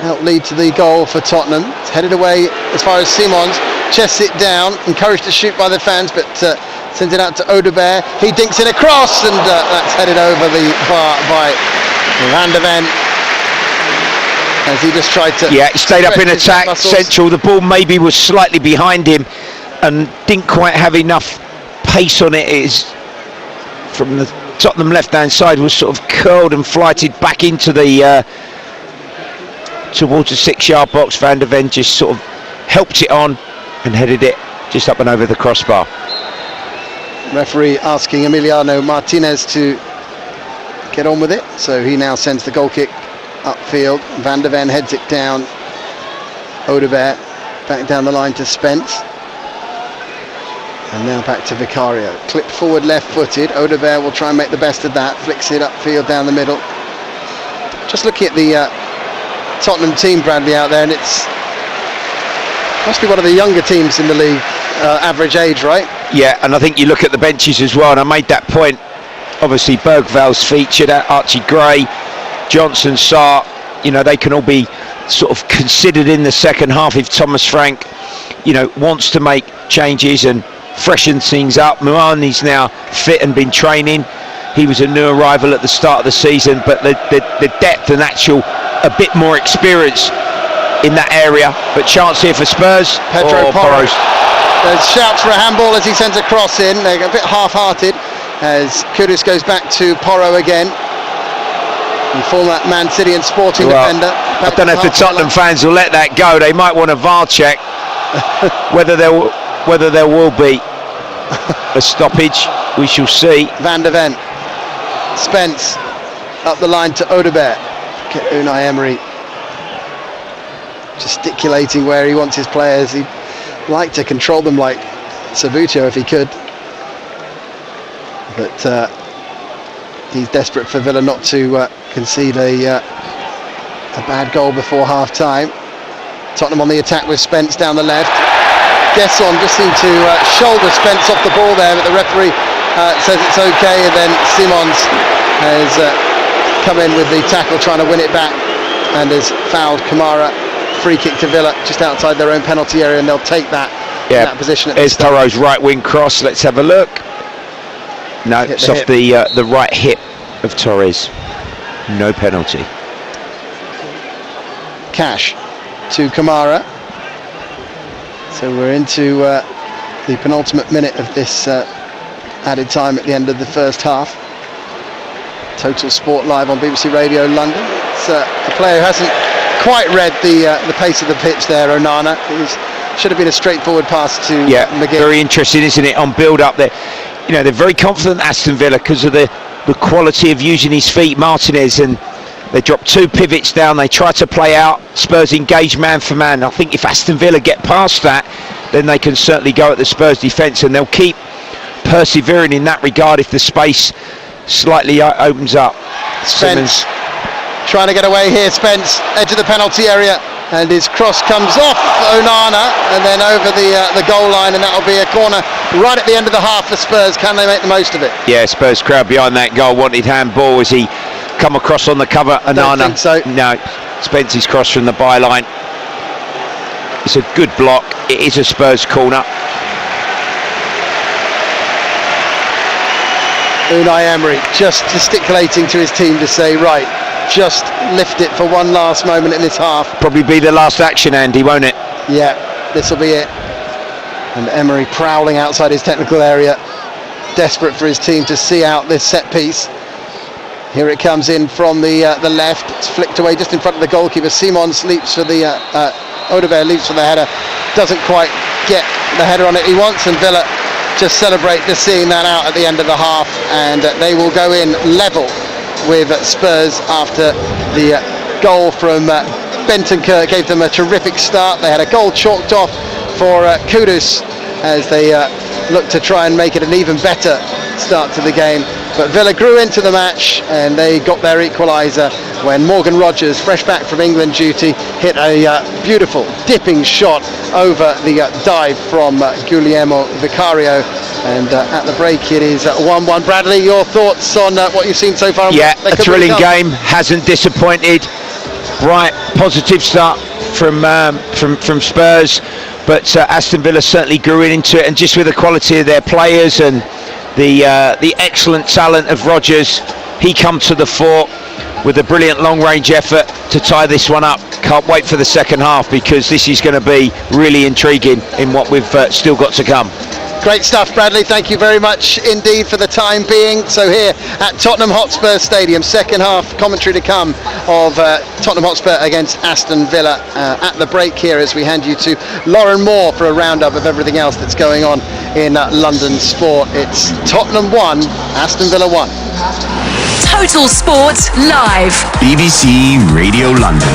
helped lead to the goal for Tottenham. It's headed away as far as Simons, chests it down, encouraged to shoot by the fans, but sends it out to Odegaard. He dinks in a cross, and that's headed over the bar by Van der Ven, as he just tried to... Yeah, he stayed up in attack, central. The ball maybe was slightly behind him and didn't quite have enough pace on it. It is from the Tottenham left-hand side, was sort of curled and flighted back into the towards the 6-yard box. Van der Ven just sort of helped it on and headed it just up and over the crossbar. Referee asking Emiliano Martinez to get on with it, so he now sends the goal kick upfield. Van der Ven heads it down. Odegaard back down the line to Spence, and now back to Vicario. Clipped forward left-footed. Odegaard will try and make the best of that. Flicks it upfield down the middle. Just looking at the Tottenham team, Bradley, out there, and it's must be one of the younger teams in the league, average age, right? Yeah, and I think you look at the benches as well, and I made that point. Obviously Bergval's featured, Archie Gray, Johnson, Sarr, you know, they can all be sort of considered in the second half if Thomas Frank, you know, wants to make changes and freshen things up. Muani's now fit and been training. He was a new arrival at the start of the season, but the depth and actual a bit more experience in that area. But chance here for Spurs. Pedro Porro. There's shouts for a handball as he sends a cross in. They're a bit half-hearted as Kudus goes back to Porro again. The former Man City and Sporting defender. I don't know if the Tottenham fans will let that go. They might want a VAR check whether there will be a stoppage. We shall see. Van der Ven, Spence up the line to Odegaard. Unai Emery gesticulating where he wants his players. He'd like to control them like Savutio if he could, but he's desperate for Villa not to concede a bad goal before half time. Tottenham on the attack with Spence down the left. Gesson just seemed to shoulder Spence off the ball there, but the referee says it's okay, and then Simons has come in with the tackle trying to win it back and has fouled Kamara. Free kick to Villa just outside their own penalty area, and they'll take that that position. There's Toro's right wing cross. Let's have a look. No, it's off the right hip of Torres. No penalty. Cash to Kamara. So we're into the penultimate minute of this added time at the end of the first half. Total Sport live on BBC Radio London. It's a player who hasn't quite read the pace of the pitch there, Onana. It should have been a straightforward pass to McGinn. Very interesting, isn't it, on build-up there. You know, they're very confident, Aston Villa, because of the quality of using his feet, Martinez, and they drop 2 pivots down. They try to play out. Spurs engage man for man. I think if Aston Villa get past that, then they can certainly go at the Spurs defence, and they'll keep persevering in that regard if the space slightly opens up. Spence trying to get away here. Spence, edge of the penalty area, and his cross comes off Onana and then over the goal line, and that'll be a corner right at the end of the half for Spurs. Can they make the most of it? Yeah, Spurs crowd behind that goal wanted handball as he come across on the cover. Onana. Don't think so. No, Spence's cross from the byline. It's a good block. It is a Spurs corner. Unai Emery just gesticulating to his team to say, right, just lift it for one last moment in this half. Probably be the last action, Andy, won't it? Yeah, this will be it. And Emery prowling outside his technical area, desperate for his team to see out this set piece. Here it comes in from the left. It's flicked away just in front of the goalkeeper. Simons leaps for the Odegaard leaps for the header. Doesn't quite get the header on it he wants, and Villa just celebrate just seeing that out at the end of the half, and they will go in level with Spurs after the goal from Bentancur gave them a terrific start. They had a goal chalked off for Kudus as they looked to try and make it an even better start to the game, but Villa grew into the match and they got their equaliser when Morgan Rogers, fresh back from England duty, hit a beautiful dipping shot over the dive from Guglielmo Vicario, and at the break it is 1-1. Bradley, your thoughts on what you've seen so far? Yeah, a thrilling game, hasn't disappointed. Bright, positive start from Spurs, but Aston Villa certainly grew into it, and just with the quality of their players and the excellent talent of Rodgers, he come to the fore with a brilliant long-range effort to tie this one up. Can't wait for the second half, because this is going to be really intriguing in what we've still got to come. Great stuff, Bradley. Thank you very much indeed for the time being. So here at Tottenham Hotspur Stadium, second half commentary to come of Tottenham Hotspur against Aston Villa at the break here, as we hand you to Lauren Moore for a roundup of everything else that's going on in London sport. It's Tottenham 1, Aston Villa 1. Total Sport Live. BBC Radio London.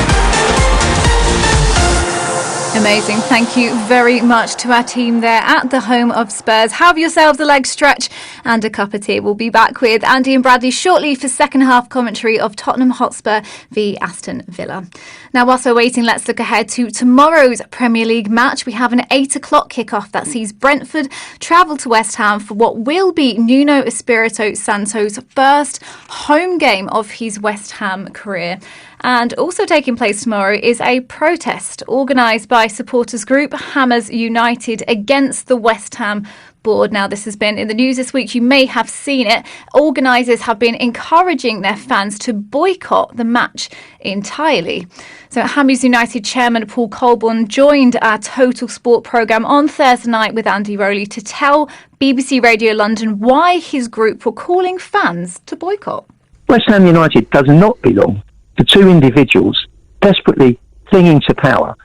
Amazing. Thank you very much to our team there at the home of Spurs. Have yourselves a leg stretch and a cup of tea. We'll be back with Andy and Bradley shortly for second half commentary of Tottenham Hotspur v Aston Villa. Now, whilst we're waiting, let's look ahead to tomorrow's Premier League match. We have an 8 o'clock kickoff that sees Brentford travel to West Ham for what will be Nuno Espirito Santo's first home game of his West Ham career. And also taking place tomorrow is a protest organised by supporters group Hammers United against the West Ham board. Now, this has been in the news this week. You may have seen it. Organisers have been encouraging their fans to boycott the match entirely. So Hammers United chairman Paul Colborne joined our Total Sport programme on Thursday night with Andy Rowley to tell BBC Radio London why his group were calling fans to boycott. West Ham United does not belong to two individuals desperately clinging to power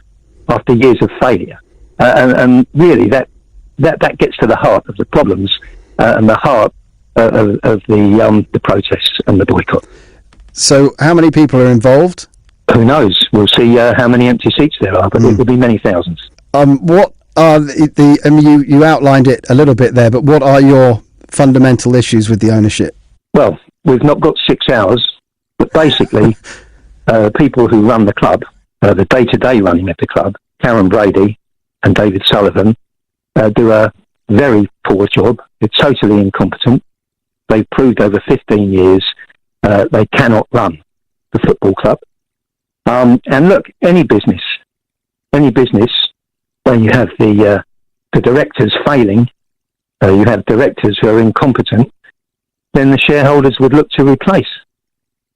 after years of failure, and really that gets to the heart of the problems and the heart of the protests and the boycott. So, how many people are involved? Who knows? We'll see how many empty seats there are, but it will be many thousands. What are you outlined it a little bit there, but what are your fundamental issues with the ownership? Well, we've not got 6 hours. But basically, people who run the club, the day-to-day running of the club, Karen Brady and David Sullivan, do a very poor job. They're totally incompetent. They've proved over 15 years they cannot run the football club. And look, any business, when you have the the directors failing, you have directors who are incompetent, then the shareholders would look to replace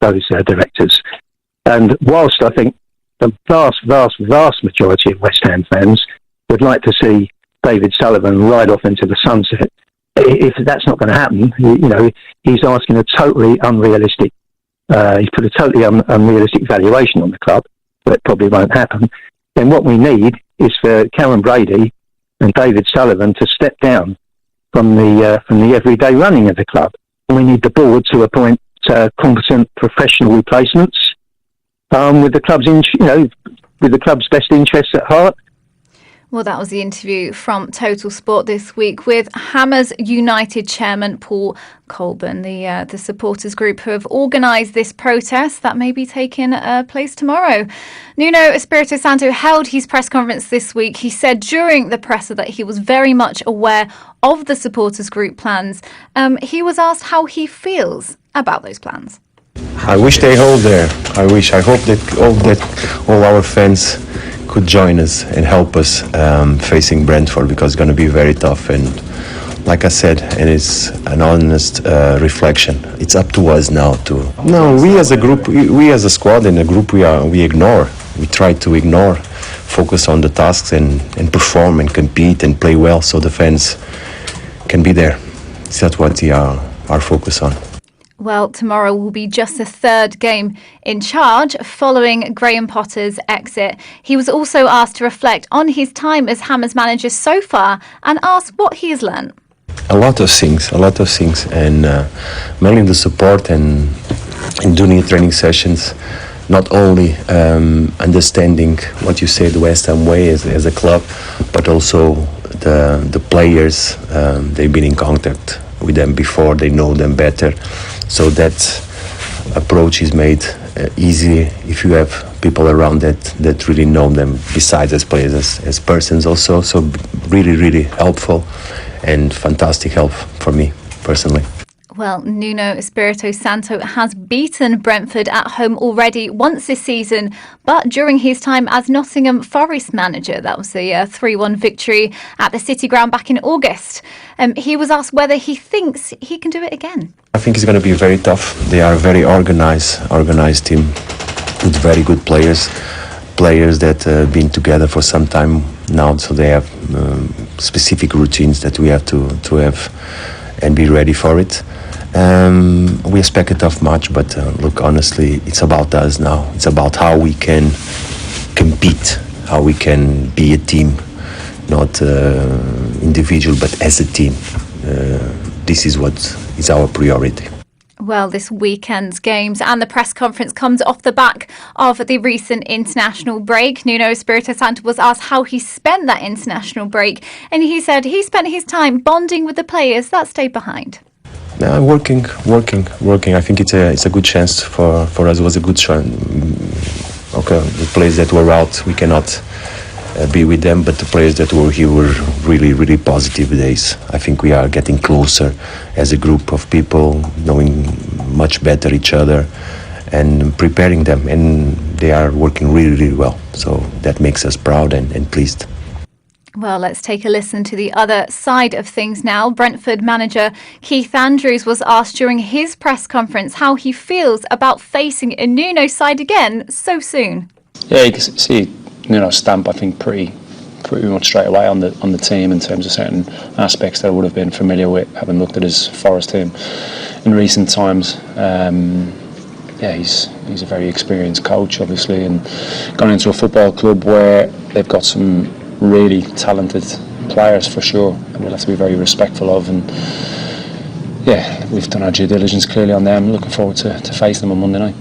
those directors. And whilst I think the vast majority of West Ham fans would like to see David Sullivan ride off into the sunset, if that's not going to happen, he's asking a totally unrealistic, he's put a totally unrealistic valuation on the club, but it probably won't happen. Then what we need is for Karen Brady and David Sullivan to step down from the everyday running of the club. We need the board to appoint competent professional replacements with the club's best interests at heart. Well, that was the interview from Total Sport this week with Hammers United chairman Paul Colburn, the supporters group who have organised this protest that may be taking place tomorrow. Nuno Espirito Santo held his press conference this week. He said during the presser that he was very much aware of the supporters group plans. He was asked how he feels about those plans. I wish they hold there. I hope that all our fans could join us and help us facing Brentford, because it's going to be very tough. And like I said, and it's an honest reflection. It's up to us now to. No, we as a group, we as a squad and a group, we ignore. We try to ignore, focus on the tasks and perform and compete and play well, so the fans can be there. That's what we are focused on. Well, tomorrow will be just the third game in charge following Graham Potter's exit. He was also asked to reflect on his time as Hammers manager so far and asked what he has learnt. A lot of things, and mainly the support and doing training sessions. Not only understanding what you say the West Ham way as a club, but also the players. They've been in contact with them before, they know them better. So that approach is made easy if you have people around that really know them, besides as players, as persons also. So really, really helpful and fantastic help for me personally. Well, Nuno Espirito Santo has beaten Brentford at home already once this season, but during his time as Nottingham Forest manager, that was the 3-1 victory at the City Ground back in August. He was asked whether he thinks he can do it again. I think it's going to be very tough. They are a very organized team with very good players that have been together for some time now, so they have specific routines that we have to have and be ready for it. We expect a tough match, but look, honestly, it's about us now. It's about how we can compete, how we can be a team, not individual, but as a team. This is what is our priority. Well, this weekend's games and the press conference comes off the back of the recent international break. Nuno Espirito Santo was asked how he spent that international break, and he said he spent his time bonding with the players that stayed behind. Working. I think it's a good chance for us. It was a good chance. Okay, the players that were out, we cannot be with them, but the players that were here were really, really positive days. I think we are getting closer as a group of people, knowing much better each other and preparing them, and they are working really, really well. So that makes us proud and pleased. Well, let's take a listen to the other side of things now. Brentford manager Keith Andrews was asked during his press conference how he feels about facing a Nuno side again so soon. Yeah, you can see Nuno's stamp, I think, pretty much straight away on the team in terms of certain aspects that I would have been familiar with, having looked at his Forest team in recent times. He's a very experienced coach, obviously, and gone into a football club where they've got some really talented players for sure, and we'll have to be very respectful of. And yeah, we've done our due diligence clearly on them. Looking forward to face them on Monday night.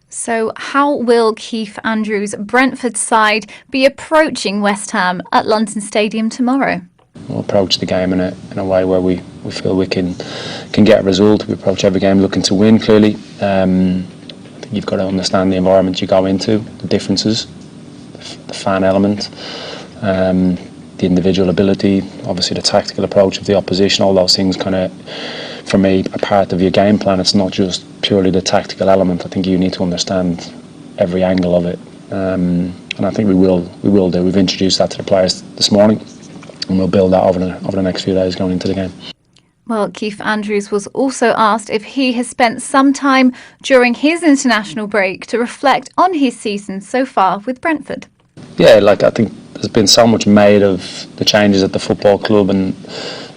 So how will Keith Andrews' Brentford side be approaching West Ham at London Stadium tomorrow? We'll approach the game in a way where we feel we can get a result. We approach every game looking to win, clearly. I think you've got to understand the environment you go into, the differences, the fan element, the individual ability, obviously the tactical approach of the opposition. All those things kind of, for me, are part of your game plan. It's not just purely the tactical element. I think you need to understand every angle of it, and I think we will do. We've introduced that to the players this morning. we'll build that over the next few days going into the game. Well, Keith Andrews was also asked if he has spent some time during his international break to reflect on his season so far with Brentford. Yeah, I think there's been so much made of the changes at the football club, and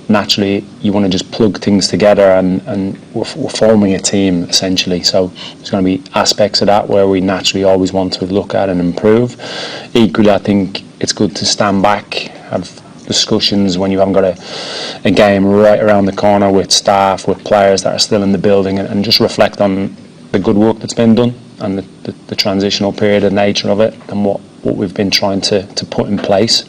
naturally you want to just plug things together, and we're forming a team essentially. So there's going to be aspects of that where we naturally always want to look at and improve. Equally, I think it's good to stand back, have discussions when you haven't got a game right around the corner with staff, with players that are still in the building, and just reflect on the good work that's been done and the transitional period and nature of it, and what we've been trying to put in place.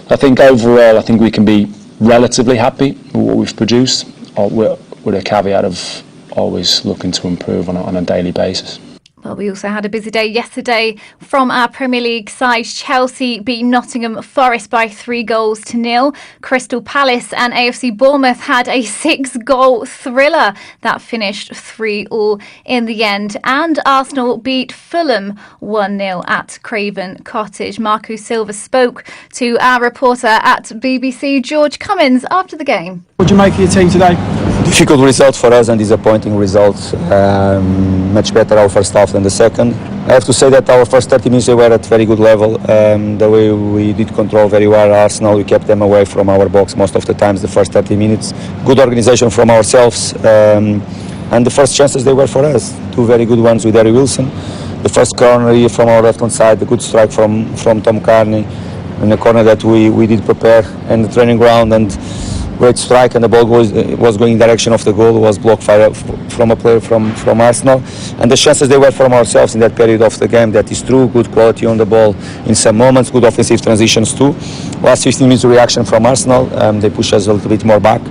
I think overall, we can be relatively happy with what we've produced, with a caveat of always looking to improve on a daily basis. Well, we also had a busy day yesterday from our Premier League side. Chelsea beat Nottingham Forest by 3-0. Crystal Palace and AFC Bournemouth had a 6-goal thriller that finished 3-3 in the end. And Arsenal beat Fulham 1-0 at Craven Cottage. Marco Silva spoke to our reporter at BBC, George Cummins, after the game. What do you make of your team today? Difficult result for us and disappointing results. Much better our first half than the second. I have to say that our first 30 minutes they were at very good level. The way we did control very well Arsenal, we kept them away from our box most of the times the first 30 minutes. Good organisation from ourselves, and the first chances they were for us. Two very good ones with Harry Wilson. The first corner from our left hand side, the good strike from Tom Carney, in the corner that we did prepare and the training ground, and great strike, and the ball was going in the direction of the goal, was blocked from a player from Arsenal, and the chances they were from ourselves in that period of the game. That is true. Good quality on the ball in some moments, good offensive transitions too. Last 15 minutes reaction from Arsenal, they push us a little bit more back,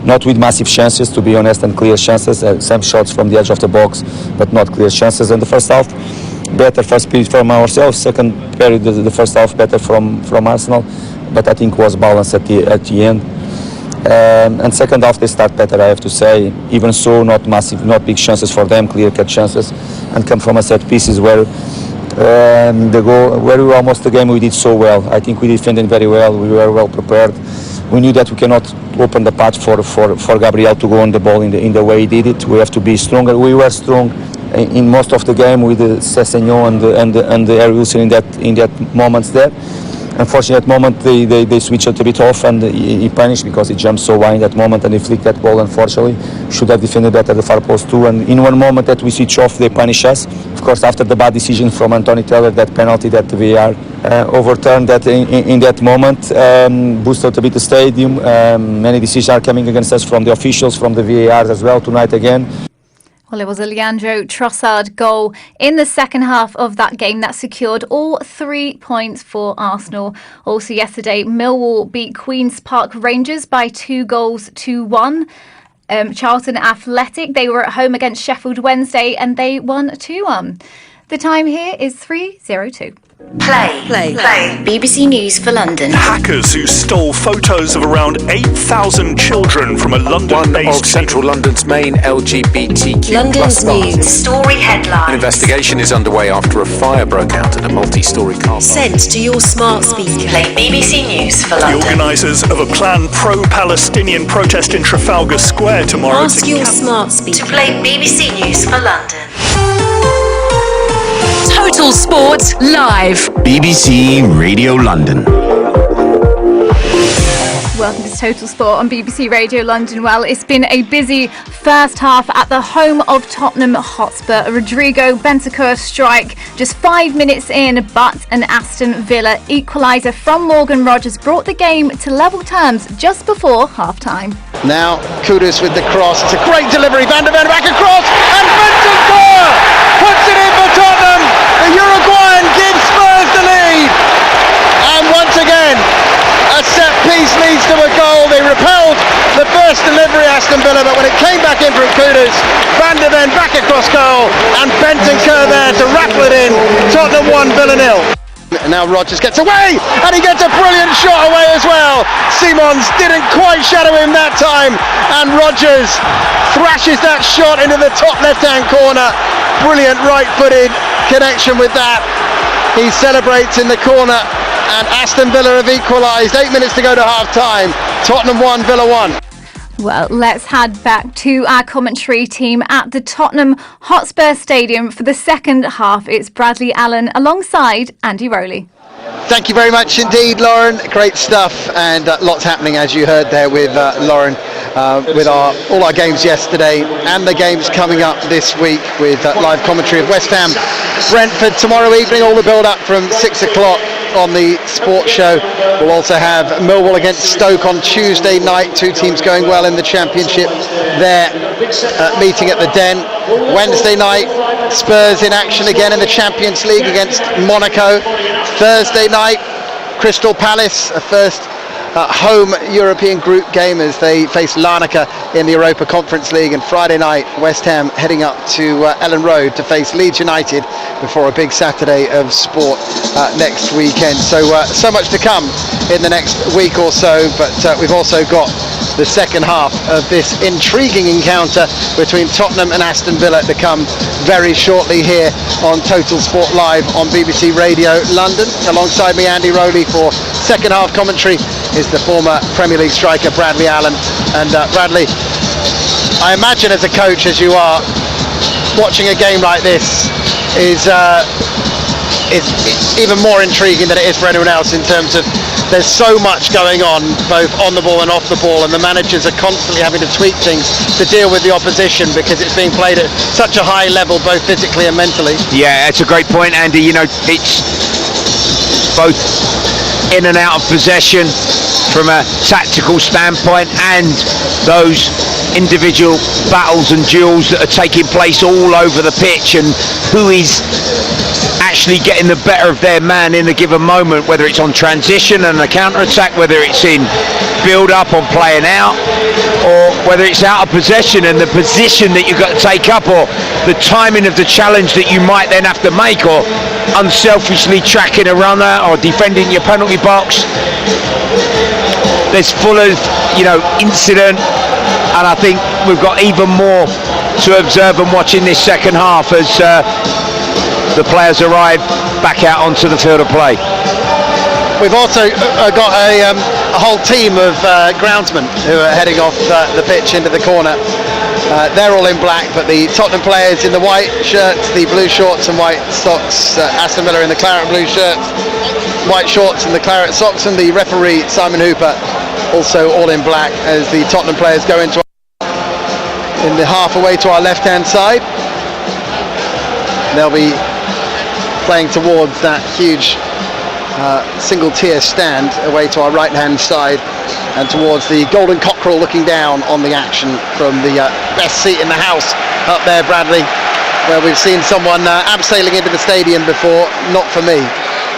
not with massive chances to be honest, and clear chances, some shots from the edge of the box but not clear chances. In the first half better first period from ourselves, second period the first half better from Arsenal, but I think was balanced at the end. And second half they start better, I have to say. Even so, not massive, not big chances for them, clear-cut chances, and come from a set pieces where the goal, where we were almost the game we did so well. I think we defended very well. We were well prepared. We knew that we cannot open the path for Gabriel to go on the ball in the way he did it. We have to be stronger. We were strong in most of the game with Sessegnon and the Harry Wilson in that moments there. Unfortunately, at that moment they switched it a bit off, and he punished because he jumped so wide in that moment and he flicked that ball. Unfortunately, should have defended better the far post too. And in one moment that we switch off, they punish us. Of course, after the bad decision from Anthony Taylor, that penalty that the VAR overturned that in that moment, boosted a bit the stadium. Many decisions are coming against us from the officials, from the VARs as well tonight again. Well, it was a Leandro Trossard goal in the second half of that game that secured all 3 points for Arsenal. Also yesterday, Millwall beat Queen's Park Rangers by 2-1. Charlton Athletic, they were at home against Sheffield Wednesday and they won 2-1. The time here is 3:02. Play. BBC News for London. Hackers who stole photos of around 8,000 children from a London-based... One of central London's main LGBTQ London's news. Story headlines. An investigation is underway after a fire broke out at a multi-storey car park. Sent to your smart speaker. Play BBC News for London. The organisers of a planned pro-Palestinian protest in Trafalgar Square tomorrow... Ask your smart speaker to play BBC News for London. Total Sport Live. BBC Radio London. Welcome to Total Sport on BBC Radio London. Well, it's been a busy first half at the home of Tottenham Hotspur. A Rodrigo Bentancur strike just 5 minutes in, but an Aston Villa equaliser from Morgan Rogers brought the game to level terms just before half-time. Now Kudus with the cross. It's a great delivery. Van der Ven back across, and Bentancur puts it in for Tottenham. The Uruguayan gives Spurs the lead, and once again a set piece leads to a goal. They repelled the first delivery, Aston Villa, but when it came back in from Kudus, Van der Ven back across goal, and Bentancur there to rattle it in. Tottenham 1, Villa 0. Now Rogers gets away, and he gets a brilliant shot away as well. Simons didn't quite shadow him that time, and Rogers thrashes that shot into the top left-hand corner. Brilliant right-footed connection with that. He celebrates in the corner and Aston Villa have equalised. 8 minutes to go to half-time. Tottenham 1, Villa 1. Well, let's head back to our commentary team at the Tottenham Hotspur Stadium for the second half. It's Bradley Allen alongside Andy Rowley. Thank you very much indeed, Lauren. Great stuff, and lots happening, as you heard there with Lauren, with all our games yesterday and the games coming up this week with live commentary of West Ham Brentford tomorrow evening, all the build-up from 6 o'clock on the sports show. We'll also have Millwall against Stoke on Tuesday night. Two teams going well in the Championship there, meeting at the Den. Wednesday night, Spurs in action again in the Champions League against Monaco. Thursday night, Crystal Palace, a first home European group game as they face Larnaca in the Europa Conference League. And Friday night, West Ham heading up to Ellen Road to face Leeds United before a big Saturday of sport next weekend. So much to come in the next week or so, but we've also got the second half of this intriguing encounter between Tottenham and Aston Villa to come very shortly here on Total Sport Live on BBC Radio London. Alongside me, Andy Rowley, for second half commentary is the former Premier League striker Bradley Allen. And Bradley, I imagine as a coach as you are, watching a game like this is even more intriguing than it is for anyone else, in terms of there's so much going on both on the ball and off the ball, and the managers are constantly having to tweak things to deal with the opposition because it's being played at such a high level, both physically and mentally. Yeah, it's a great point, Andy. You know, it's both in and out of possession from a tactical standpoint, and those individual battles and duels that are taking place all over the pitch, and who is actually getting the better of their man in a given moment, whether it's on transition and a counter-attack, whether it's in build-up on playing out, or whether it's out of possession and the position that you've got to take up, or the timing of the challenge that you might then have to make, or unselfishly tracking a runner or defending your penalty box. There's full of, incident, and I think we've got even more to observe and watch in this second half as the players arrive back out onto the field of play. We've also got a whole team of groundsmen who are heading off the pitch into the corner. They're all in black, but the Tottenham players in the white shirts, the blue shorts and white socks, Aston Villa in the claret blue shirts, white shorts and the claret socks, and the referee Simon Hooper also all in black as the Tottenham players go in the half away to our left hand side. They'll be playing towards that huge single tier stand away to our right hand side, and towards the golden cockerel looking down on the action from the best seat in the house up there, Bradley, where we've seen someone abseiling into the stadium before. Not for me,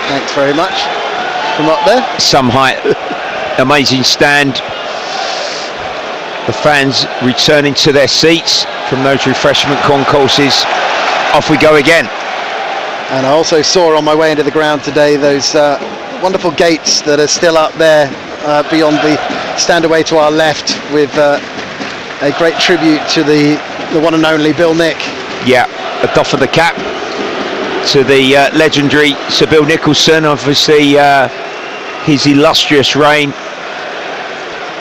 thanks very much, from up there. Some height, amazing stand. The fans returning to their seats from those refreshment concourses. Off we go again. And I also saw on my way into the ground today those wonderful gates that are still up there beyond the stand away to our left, with a great tribute to the one and only Bill Nick. Yeah, a doff of the cap to the legendary Sir Bill Nicholson. Obviously his illustrious reign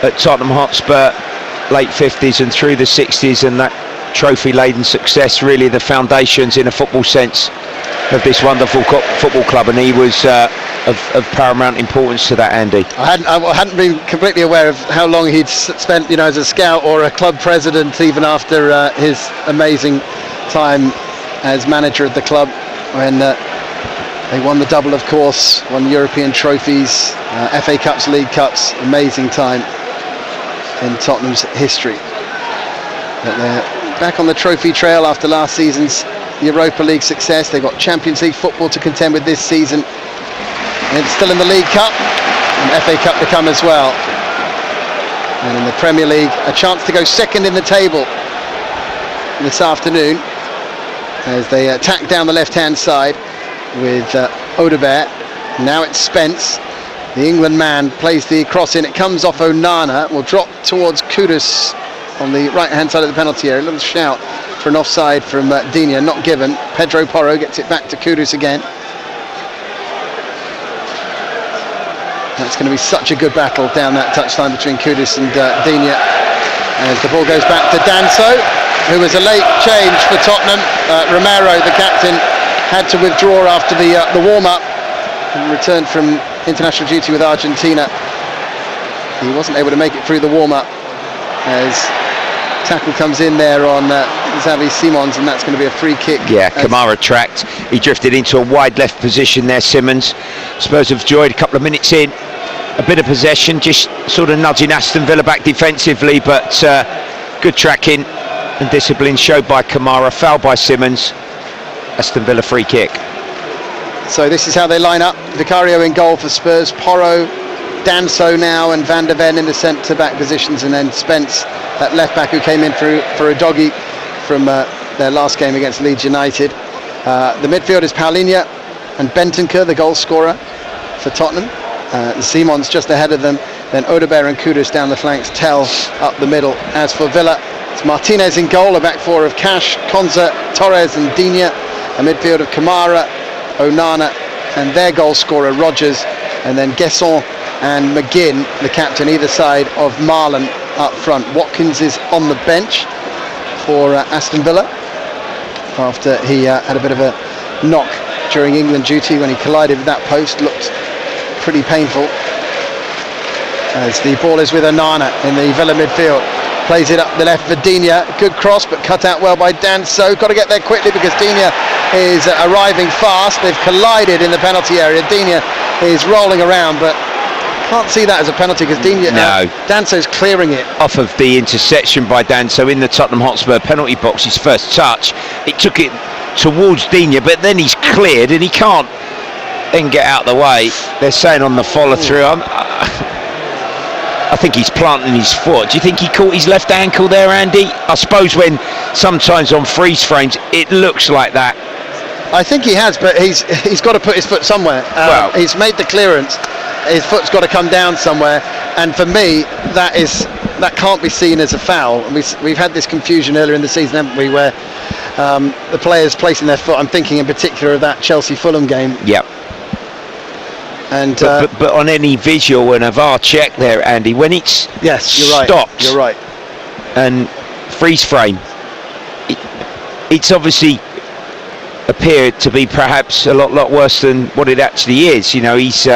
at Tottenham Hotspur, late 50s and through the 60s, and that trophy-laden success, really the foundations in a football sense of this wonderful football club, and he was of paramount importance to that, Andy. I hadn't been completely aware of how long he'd spent, as a scout or a club president, even after his amazing time as manager of the club, when they won the double, of course, won European trophies, FA Cups, League Cups. Amazing time in Tottenham's history. But they're back on the trophy trail after last season's Europa League success. They've got Champions League football to contend with this season. And still in the League Cup and FA Cup to come as well. And in the Premier League, a chance to go second in the table this afternoon as they attack down the left-hand side with Odegaard. Now it's Spence. The England man plays the cross in. It comes off Onana. Will drop towards Kudus on the right-hand side of the penalty area. A little shout for an offside from Digne, not given. Pedro Porro gets it back to Kudus again. That's going to be such a good battle down that touchline between Kudus and Digne. As the ball goes back to Danso, who was a late change for Tottenham. Romero, the captain, had to withdraw after the warm-up and returned from international duty with Argentina. He wasn't able to make it through the warm-up as tackle comes in there on Xavi Simons, and that's going to be a free kick. Yeah, Kamara tracked. He drifted into a wide left position there, Simons. Spurs have enjoyed a couple of minutes in. A bit of possession, just sort of nudging Aston Villa back defensively, but good tracking and discipline showed by Kamara, foul by Simons. Aston Villa free kick. So this is how they line up. Vicario in goal for Spurs, Porro, Danso now, and Van der Ven in the centre-back positions, and then Spence, that left-back who came in for a doggy from their last game against Leeds United. The midfield is Paulinho and Bentancur, the goal scorer for Tottenham. Simons just ahead of them, then Odegaard and Kudus down the flanks, Tell up the middle. As for Villa, it's Martinez in goal, a back four of Cash, Konza, Torres and Digne, a midfield of Kamara, Onana and their goal scorer Rodgers, and then Guesson and McGinn, the captain either side of Marlon up front. Watkins is on the bench for Aston Villa after he had a bit of a knock during England duty when he collided with that post. Looked pretty painful. As the ball is with Onana in the Villa midfield, plays it up the left for Digne. Good cross, but cut out well by Danso. Got to get there quickly because Digne is arriving fast. They've collided in the penalty area. Digne is rolling around, but can't see that as a penalty because Danso's clearing it. Off of the interception by Danso in the Tottenham Hotspur penalty box, his first touch. It took it towards Digne, but then he's cleared and he can't then get out the way. They're saying on the follow through, I think he's planting his foot. Do you think he caught his left ankle there, Andy? I suppose when sometimes on freeze frames it looks like that. I think he has, but he's got to put his foot somewhere. He's made the clearance. His foot's got to come down somewhere, and for me that can't be seen as a foul. We've had this confusion earlier in the season, haven't we, where the players placing their foot. I'm thinking in particular of that Chelsea-Fulham game. Yep. And but on any visual and a VAR check there, Andy, when it's stopped, you're right, and freeze frame, it's obviously appeared to be perhaps a lot worse than what it actually is. You know, he's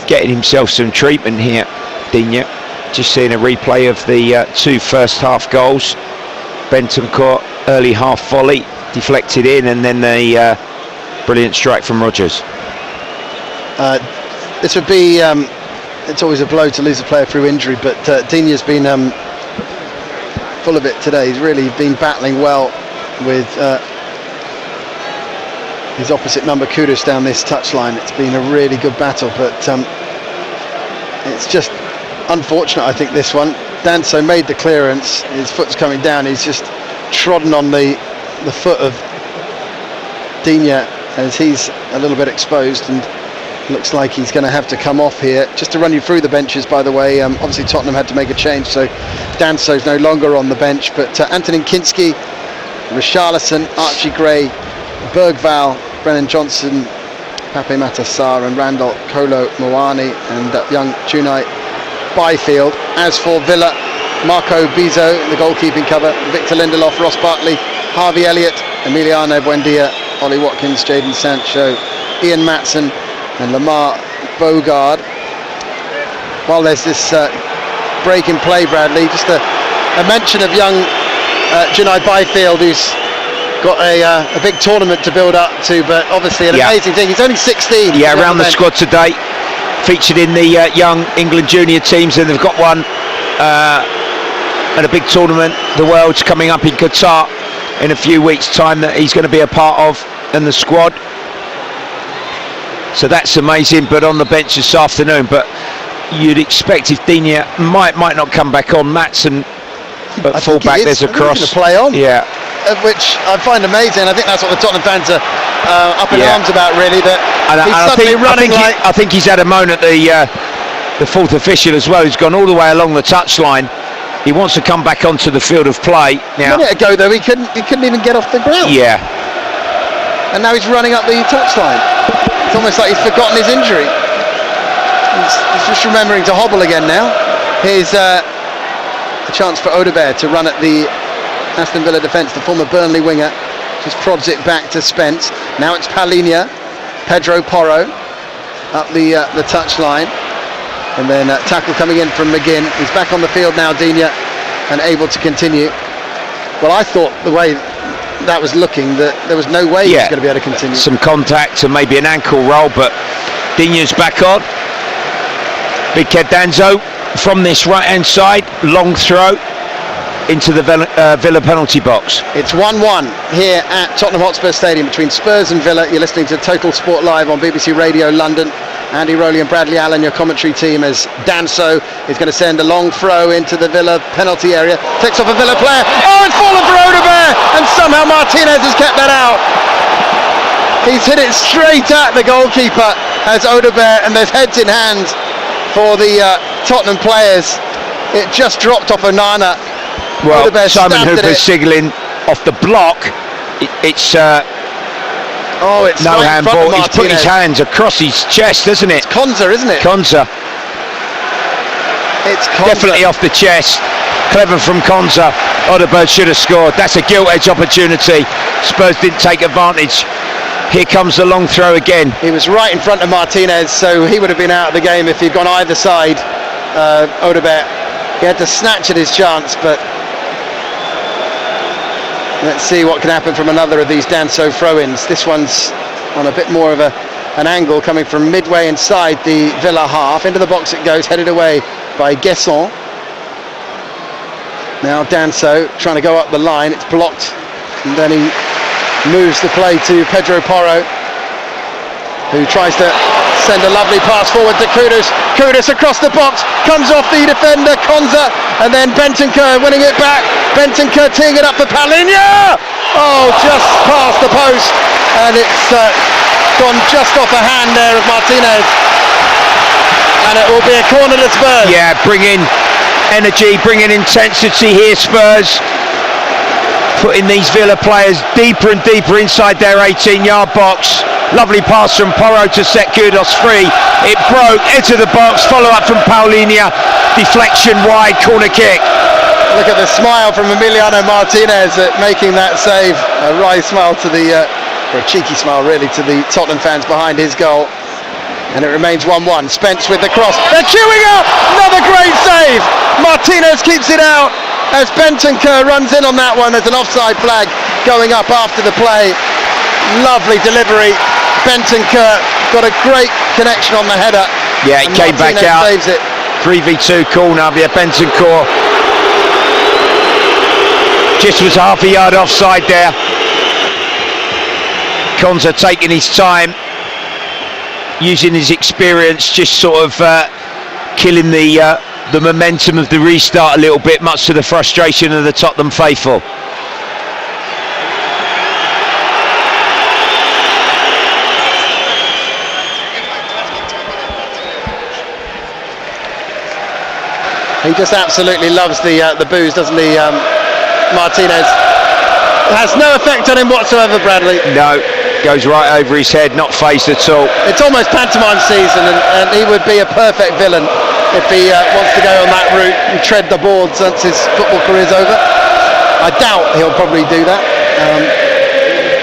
getting himself some treatment here, Digne. Just seeing a replay of the two first half goals. Bentancur early half volley deflected in, and then the brilliant strike from Rodgers. This would be it's always a blow to lose a player through injury, but Digne's been full of it today. He's really been battling well with his opposite number Kudus down this touchline. It's been a really good battle, but it's just unfortunate, I think, this one. Danso made the clearance, his foot's coming down, he's just trodden on the foot of Digne as he's a little bit exposed, and looks like he's going to have to come off here. Just to run you through the benches, by the way, obviously Tottenham had to make a change, so Danso's no longer on the bench, but Antonin Kinski, Richarlison, Archie Gray, Bergvall, Brennan Johnson, Pape Matar and Randall Kolo Moani, and young Tunai Byfield. As for Villa, Marco Bizzo in the goalkeeping cover, Victor Lindelof, Ross Barkley, Harvey Elliott, Emiliano Buendia, Ollie Watkins, Jadon Sancho, Ian Matson and Lamar Bogard. While there's this break in play, Bradley, just a mention of young Tunai Byfield, who's got a big tournament to build up to, but obviously an amazing thing. He's only 16. Yeah, around the squad today, featured in the young England junior teams, and they've got one at a big tournament, the World's coming up in Qatar in a few weeks' time, that he's going to be a part of in the squad. So that's amazing, but on the bench this afternoon. But you'd expect if Digne might not come back on, Matson at full back, there's a cross. To play on. Yeah. Which I find amazing. I think that's what the Tottenham fans are up in arms about, really. That I think he's had a moan at the fourth official as well. He's gone all the way along the touchline. He wants to come back onto the field of play. Now, a minute ago, though, he couldn't even get off the ground. Yeah. And now he's running up the touchline. It's almost like he's forgotten his injury. he's just remembering to hobble again now. Here's a chance for Odegaard to run at the Aston Villa defence, the former Burnley winger. Just prods it back to Spence. Now it's Palhinha, Pedro Porro up the touchline. And then tackle coming in from McGinn. He's back on the field now, Digne, and able to continue. Well, I thought the way that was looking, that there was no way he was going to be able to continue. Some contact and maybe an ankle roll, but Digne's back on. Big Ked Danzo from this right-hand side, long throw into the Villa penalty box. It's 1-1 here at Tottenham Hotspur Stadium between Spurs and Villa. You're listening to Total Sport Live on BBC Radio London. Andy Rowley and Bradley Allen, your commentary team, as Danso is going to send a long throw into the Villa penalty area. Takes off a Villa player. Oh, it's fallen for Odegaard, and somehow Martinez has kept that out. He's hit it straight at the goalkeeper as Odegaard, and there's heads in hands for the Tottenham players. It just dropped off Onana. Well, Simon Hooper's signalling off the block. It's no handball. He's put his hands across his chest, doesn't it? It's Konza, isn't it? Konza. It's Konza. Definitely off the chest. Clever from Konza. Odegaard should have scored. That's a gilt-edge opportunity. Spurs didn't take advantage. Here comes the long throw again. He was right in front of Martinez, so he would have been out of the game if he'd gone either side. Odegaard. He had to snatch at his chance, but let's see what can happen from another of these Danso throw-ins. This one's on a bit more of an angle coming from midway inside the Villa half. Into the box it goes, headed away by Guesson. Now Danso trying to go up the line. It's blocked, and then he moves the play to Pedro Porro, who tries to send a lovely pass forward to Kudus. Kudus across the box, comes off the defender, Konza, and then Bentancur winning it back. Bentancur teeing it up for Palhinha! Oh, just past the post, and it's gone just off a hand there of Martinez. And it will be a corner to Spurs. Yeah, bringing energy, bringing intensity here, Spurs. Putting these Villa players deeper and deeper inside their 18-yard box. Lovely pass from Porro to set Kudos free. It broke into the box. Follow up from Palhinha. Deflection wide, corner kick. Look at the smile from Emiliano Martinez at making that save. A wry smile to the, or a cheeky smile really, to the Tottenham fans behind his goal. And it remains 1-1. Spence with the cross. They're queuing up. Another great save. Martinez keeps it out as Bentancur runs in on that one. There's an offside flag going up after the play. Lovely delivery. Bentancur got a great connection on the header. Yeah, it came back out. Saves it. 3v2 corner via Bentancur. Just was half a yard offside there. Konza taking his time, using his experience, just sort of killing the momentum of the restart a little bit, much to the frustration of the Tottenham faithful. He just absolutely loves the booze, doesn't he, Martinez? It has no effect on him whatsoever, Bradley. No, goes right over his head, not phased at all. It's almost pantomime season, and he would be a perfect villain if he wants to go on that route and tread the boards once his football career's over. I doubt he'll probably do that.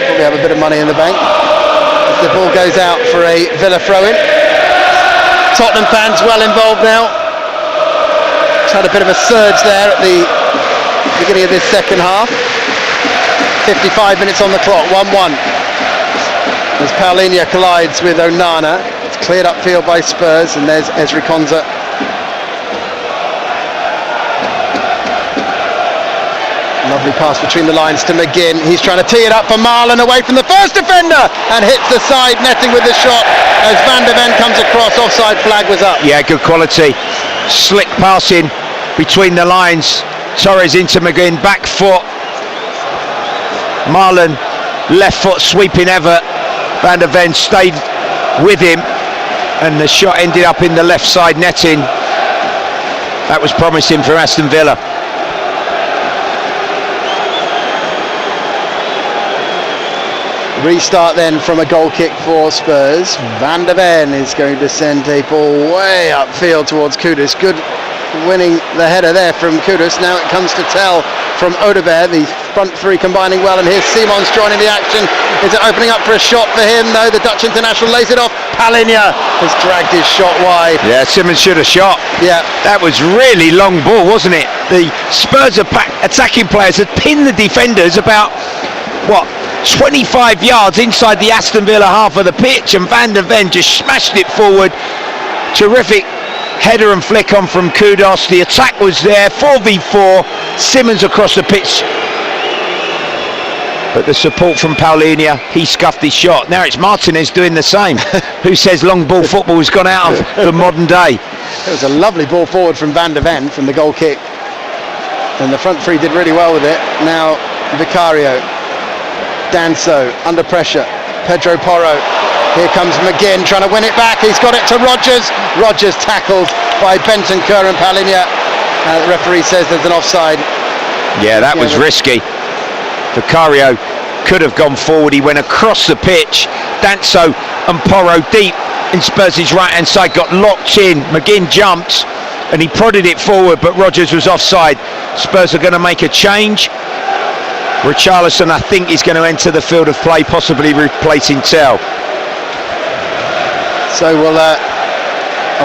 Probably have a bit of money in the bank. As the ball goes out for a Villa throw-in. Tottenham fans well involved now. Had a bit of a surge there at the beginning of this second half. 55 minutes on the clock, 1-1. As Palhinha collides with Onana. It's cleared upfield by Spurs, and there's Ezri Konza. Lovely pass between the lines to McGinn. He's trying to tee it up for Marlon away from the first defender and hits the side netting with the shot as Van der Ven comes across. Offside flag was up. Yeah, good quality. Slick passing between the lines. Torres into McGinn, back foot. Marlon, left foot sweeping Everett. Van der Ven stayed with him, and the shot ended up in the left side netting. That was promising for Aston Villa. Restart then from a goal kick for Spurs. Van der Ven is going to send a ball way upfield towards Kudus. Good winning the header there from Kudus. Now it comes to Tell from Odegaard. The front three combining well, and here's Simons joining the action. Is it opening up for a shot for him? No, the Dutch international lays it off. Palinha has dragged his shot wide. Yeah, Simons should have shot. Yeah, that was really long ball, wasn't it? The Spurs attacking players had pinned the defenders about 25 yards inside the Aston Villa half of the pitch, and Van der Ven just smashed it forward. Terrific header and flick on from Kudus. The attack was there, 4v4, Simons across the pitch, but the support from Paulinho, he scuffed his shot. Now it's Martinez doing the same. Who says long ball football has gone out of the modern day? It was a lovely ball forward from Van der Ven from the goal kick, and the front three did really well with it. Now Vicario, Danso under pressure, Pedro Porro. Here comes McGinn trying to win it back. He's got it to Rodgers. Rodgers tackled by Bentancur and Palinha. The referee says there's an offside. Yeah, that was risky. Vicario could have gone forward. He went across the pitch. Danso and Porro deep in Spurs' right hand side got locked in. McGinn jumped and he prodded it forward, but Rodgers was offside. Spurs are going to make a change. Richarlison, I think, is going to enter the field of play, possibly replacing Tell. So we'll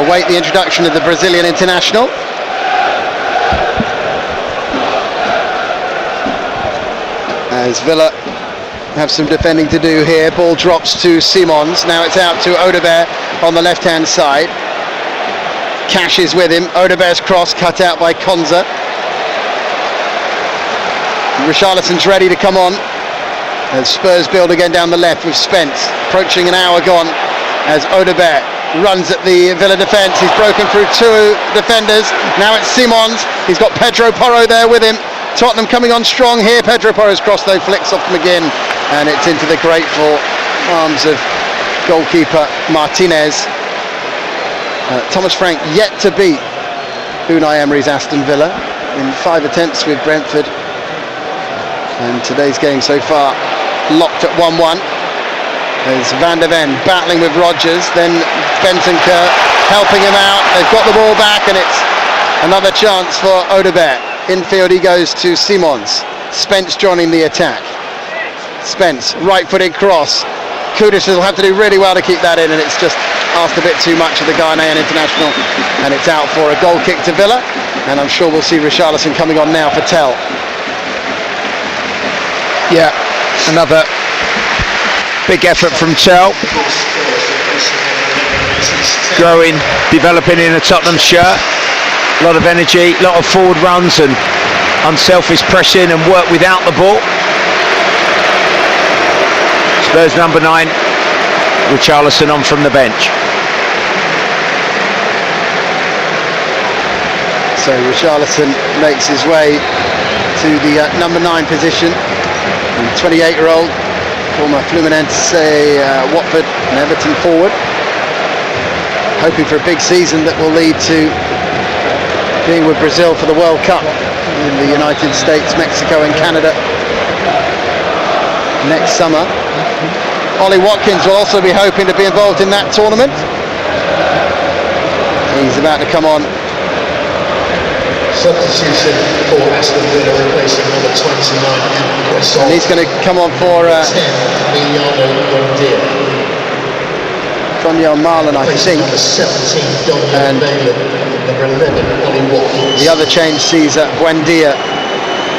await the introduction of the Brazilian international. As Villa have some defending to do here. Ball drops to Simons. Now it's out to Odegaard on the left-hand side. Cash is with him. Odegaard's cross cut out by Konza. Richarlison's ready to come on. As Spurs build again down the left with Spence. Approaching an hour gone. As Odegaard runs at the Villa defence. He's broken through two defenders. Now it's Simons. He's got Pedro Porro there with him. Tottenham coming on strong here. Pedro Porro's cross though flicks off McGinn, and it's into the grateful arms of goalkeeper Martinez. Thomas Frank yet to beat Unai Emery's Aston Villa in 5 attempts with Brentford, and today's game so far locked at 1-1. There's Van der Ven battling with Rodgers, then Bentancur helping him out. They've got the ball back, and it's another chance for Odegaard. Infield he goes to Simons. Spence joining the attack. Spence, right-footed cross. Kudus will have to do really well to keep that in, and it's just asked a bit too much of the Ghanaian international, and it's out for a goal kick to Villa, and I'm sure we'll see Richarlison coming on now for Tell. Yeah, another big effort from Tell. Growing, developing in a Tottenham shirt. A lot of energy, a lot of forward runs and unselfish pressing and work without the ball. Spurs number 9, Richarlison on from the bench. So Richarlison makes his way to the number 9 position. 28-year-old, former Fluminense, Watford and Everton forward. Hoping for a big season that will lead to being with Brazil for the World Cup in the United States, Mexico and Canada next summer. Ollie Watkins will also be hoping to be involved in that tournament. He's about to come on. Substitution for Aston Villa, replacing number 29 and he's going to come on for Konyo Marlon, I think. And the other change sees Buendia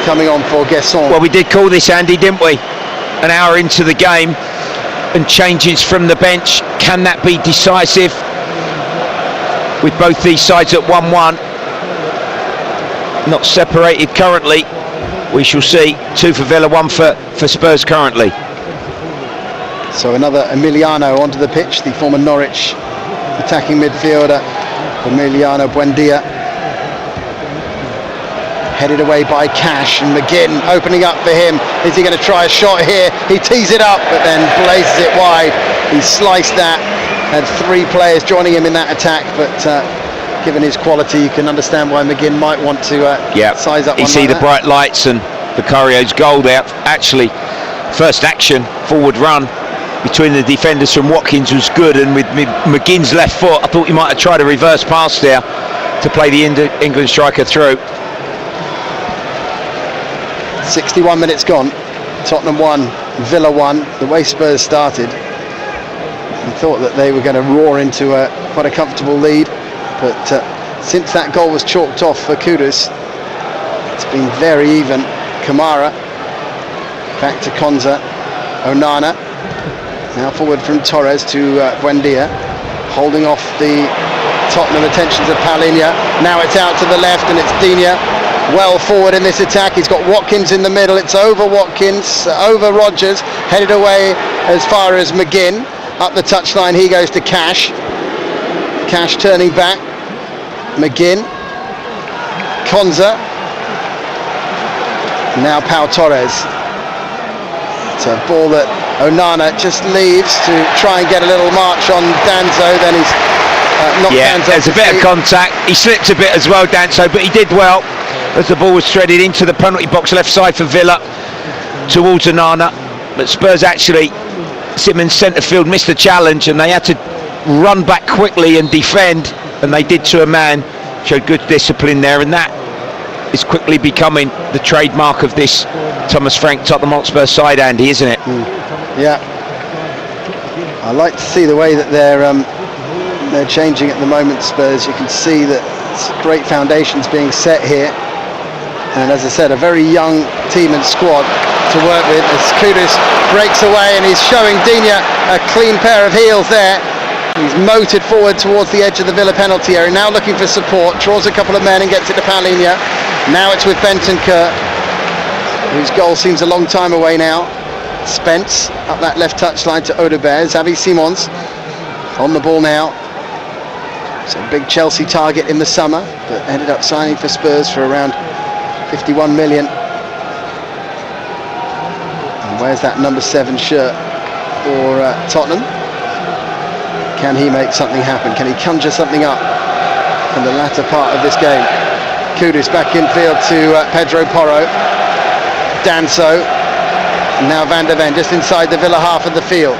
coming on for Guesson. Well, we did call this, Andy, didn't we? An hour into the game and changes from the bench. Can that be decisive with both these sides at 1-1? Not separated currently. We shall see. 2 for Villa, 1 for Spurs currently. So another Emiliano onto the pitch, the former Norwich attacking midfielder Emiliano Buendia. Headed away by Cash, and McGinn opening up for him. Is he going to try a shot here? He tees it up but then places it wide. He sliced that. Had 3 players joining him in that attack, but given his quality, you can understand why McGinn might want to size up. You see the bright lights and Vicario's goal there. Actually, first action, forward run between the defenders from Watkins was good, and with McGinn's left foot, I thought he might have tried a reverse pass there to play the England striker through. 61 minutes gone. Tottenham 1, Villa 1. The way Spurs started, I thought that they were going to roar into quite a comfortable lead, but since that goal was chalked off for Kudus, it's been very even. Kamara back to Konza, Onana now forward from Torres to Buendia, holding off the Tottenham attentions of Paulinho. Now it's out to the left and it's Digne well forward in this attack. He's got Watkins in the middle. It's over Watkins, over Rodgers, headed away as far as McGinn. Up the touchline he goes to Cash. Cash turning back. McGinn, Konza, now Pau Torres. It's a ball that Onana just leaves to try and get a little march on Danso. Then he's knocked Danso. There's a bit of contact. He slipped a bit as well, Danso, but he did well as the ball was threaded into the penalty box left side for Villa towards Onana. But Spurs actually, Simmons centre field missed the challenge and they had to run back quickly and defend, and they did to a man. Showed good discipline there, and that is quickly becoming the trademark of this Thomas Frank Tottenham Hotspur side, Andy, isn't it? Yeah. I like to see the way that they're changing at the moment, Spurs. You can see that great foundations being set here, and as I said, a very young team and squad to work with as Kudus breaks away and he's showing Digne a clean pair of heels there. He's motored forward towards the edge of the Villa penalty area, now looking for support, draws a couple of men and gets it to Paulinho. Now it's with Bentancur, whose goal seems a long time away now. Spence up that left touchline to Audebert. Xavi Simons on the ball now. It's a big Chelsea target in the summer, but ended up signing for Spurs for around 51 million. And where's that number 7 shirt for Tottenham? Can he make something happen? Can he conjure something up in the latter part of this game? Kudus back infield to Pedro Porro. Danso. Now Van der Ven just inside the Villa half of the field.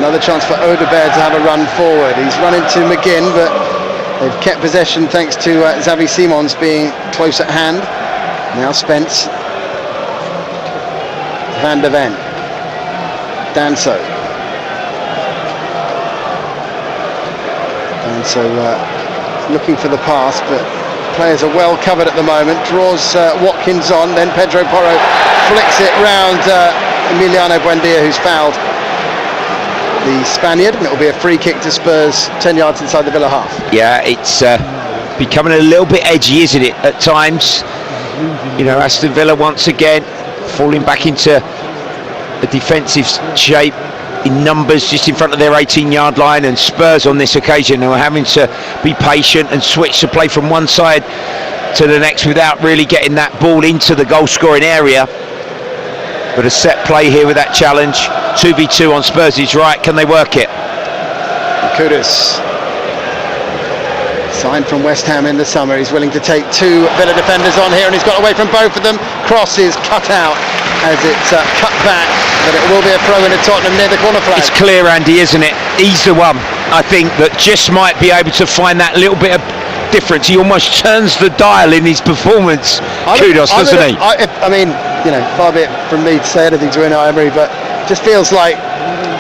Another chance for Audebert to have a run forward. He's run into McGinn, but they've kept possession thanks to Xavi Simons being close at hand. Now Spence. Van der Ven. Danso. And so looking for the pass, but players are well covered at the moment. Draws Watkins on, then Pedro Porro flicks it round Emiliano Buendia, who's fouled the Spaniard, and it will be a free kick to Spurs 10 yards inside the Villa half. Yeah, it's becoming a little bit edgy, isn't it, at times? You know, Aston Villa once again falling back into a defensive shape in numbers just in front of their 18-yard line, and Spurs on this occasion are having to be patient and switch to play from one side to the next without really getting that ball into the goal-scoring area. But a set play here with that challenge, 2v2 on Spurs' right. Can they work it? Kudus, signed from West Ham in the summer. He's willing to take 2 Villa defenders on here, and he's got away from both of them. Cross is cut out as it's cut back, but it will be a throw into Tottenham near the corner flag. It's clear, Andy, isn't it? He's the one, I think, that just might be able to find that little bit of difference. He almost turns the dial in his performance. Kudos, doesn't he? I mean, you know, far be it from me to say anything to Unai Emery, but just feels like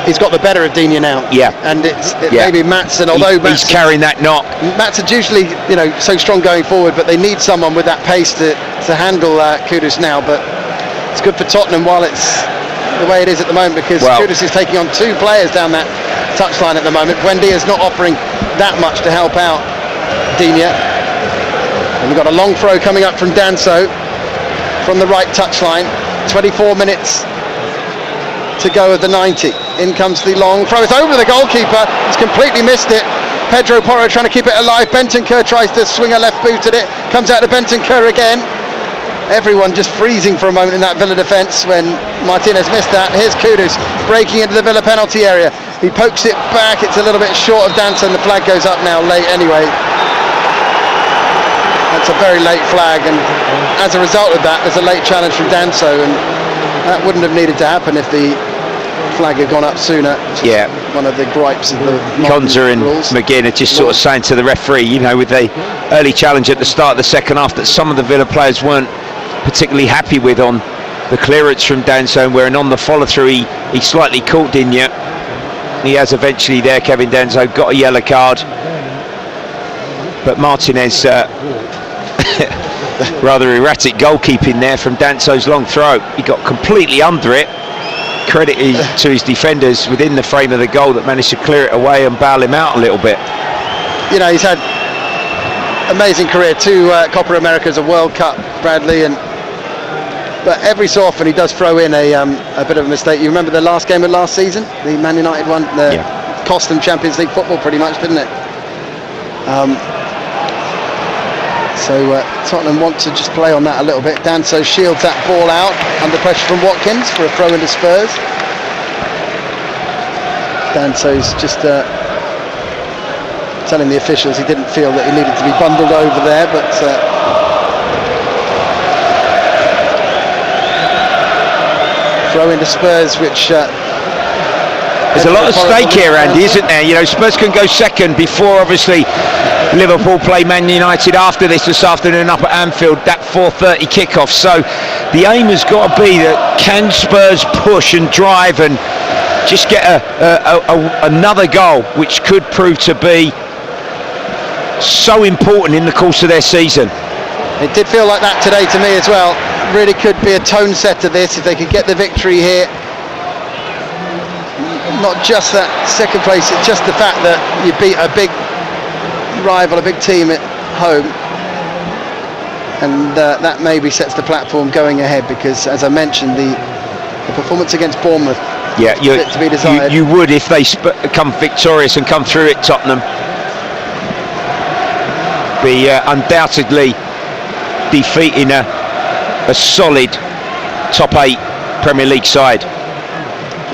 he's got the better of Digne now. Yeah. And maybe Maatsen, although he's carrying that knock. Maatsen's usually, you know, so strong going forward, but they need someone with that pace to handle Kudus now. But it's good for Tottenham while it's the way it is at the moment, because Kudus is taking on 2 players down that touchline at the moment. Buendia's not offering that much to help out Digne. And we've got a long throw coming up from Danso from the right touchline. 24 minutes to go of the 90. In comes the long throw. It's over the goalkeeper. He's completely missed it. Pedro Porro trying to keep it alive. Bentancur tries to swing a left boot at it. Comes out to Bentancur again. Everyone just freezing for a moment in that Villa defence when Martinez missed that. Here's Kudus breaking into the Villa penalty area. He pokes it back. It's a little bit short of Danso, and the flag goes up now late anyway. That's a very late flag, and as a result of that, there's a late challenge from Danso, and That wouldn't have needed to happen if the flag had gone up sooner. Yeah. One of the gripes of the Konza and rules. McGinn are just sort of saying to the referee, you know, with the early challenge at the start of the second half, that some of the Villa players weren't particularly happy with on the clearance from Danso, where on the follow through he slightly caught Digne. He has eventually there, Kevin Danso, got a yellow card. But Martinez, rather erratic goalkeeping there from Danso's long throw. He got completely under it. Credit to his defenders within the frame of the goal that managed to clear it away and bail him out a little bit. You know, he's had amazing career, 2 Copa Americas, a World Cup, Bradley, but every so often he does throw in a bit of a mistake. You remember the last game of last season, the Man United one, cost them Champions League football pretty much, didn't it? So Tottenham want to just play on that a little bit. Danso shields that ball out under pressure from Watkins for a throw into Spurs. Danso's just telling the officials he didn't feel that he needed to be bundled over there, but throw into Spurs, which there's a lot of stake here, Andy, isn't there? You know, Spurs can go second before, obviously, Liverpool play Man United after this afternoon up at Anfield, that 4:30 kickoff. So the aim has got to be that can Spurs push and drive and just get another goal, which could prove to be so important in the course of their season. It did feel like that today to me as well. Really could be a tone setter this if they could get the victory here. Not just that second place, it's just the fact that you beat a big rival, a big team at home, and that maybe sets the platform going ahead, because as I mentioned, the performance against Bournemouth, to be desired. You would if they come victorious and come through it, Tottenham. Be undoubtedly defeating a solid top 8 Premier League side.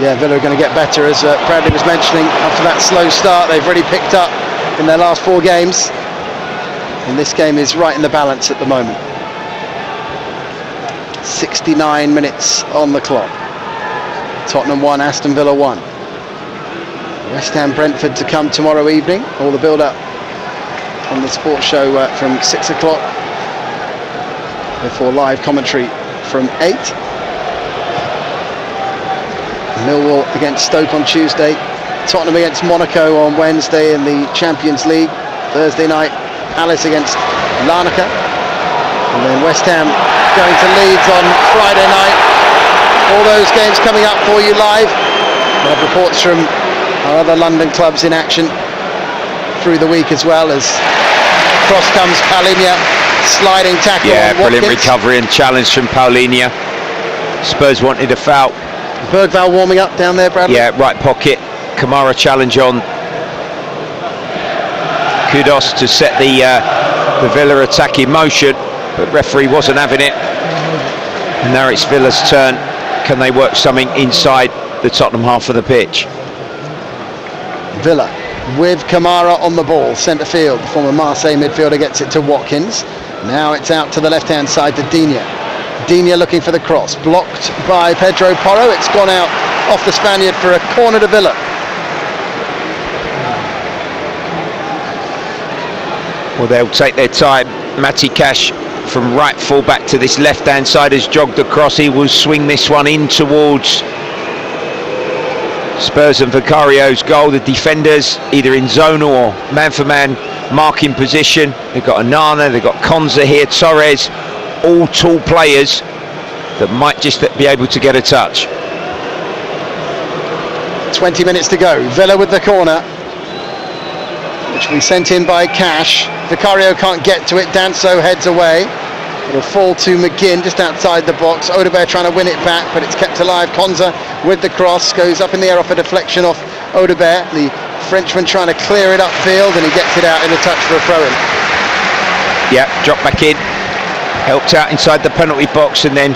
Yeah, Villa are going to get better, as Bradley was mentioning. After that slow start, they've really picked up in their last 4 games, and this game is right in the balance at the moment. 69 minutes on the clock. Tottenham 1, Aston Villa 1. West Ham Brentford to come tomorrow evening. All the build-up on the sports show from 6 o'clock, before live commentary from 8. Millwall against Stoke on Tuesday. Tottenham against Monaco on Wednesday in the Champions League. Thursday night, Palace against Larnaca. And then West Ham going to Leeds on Friday night. All those games coming up for you live. We'll have reports from our other London clubs in action through the week, as well as cross comes Paulinho, sliding tackle on Watkins. Brilliant recovery and challenge from Paulinho. Spurs wanted a foul. Bergvall warming up down there, Bradley. Yeah, right pocket. Kamara challenge on. Kudos to set the Villa attack in motion, but referee wasn't having it. And now it's Villa's turn. Can they work something inside the Tottenham half of the pitch? Villa with Kamara on the ball, centre field. The former Marseille midfielder gets it to Watkins. Now it's out to the left-hand side to Digne. Digne looking for the cross, blocked by Pedro Porro. It's gone out off the Spaniard for a corner to Villa. Well, they'll take their time. Matty Cash from right full back to this left-hand side has jogged across. He will swing this one in towards Spurs and Vicario's goal. The defenders either in zonal or man-for-man marking position. They've got Onana, they've got Konza here, Torres. All tall players that might just be able to get a touch. 20 minutes to go. Villa with the corner, which will be sent in by Cash. Vicario can't get to it. Danso heads away. It'll fall to McGinn just outside the box. Audebert trying to win it back, but it's kept alive. Konza with the cross, goes up in the air off a deflection off Audebert. The Frenchman trying to clear it upfield, and he gets it out in a touch for a throw-in. Yeah, drop back in. Helped out inside the penalty box and then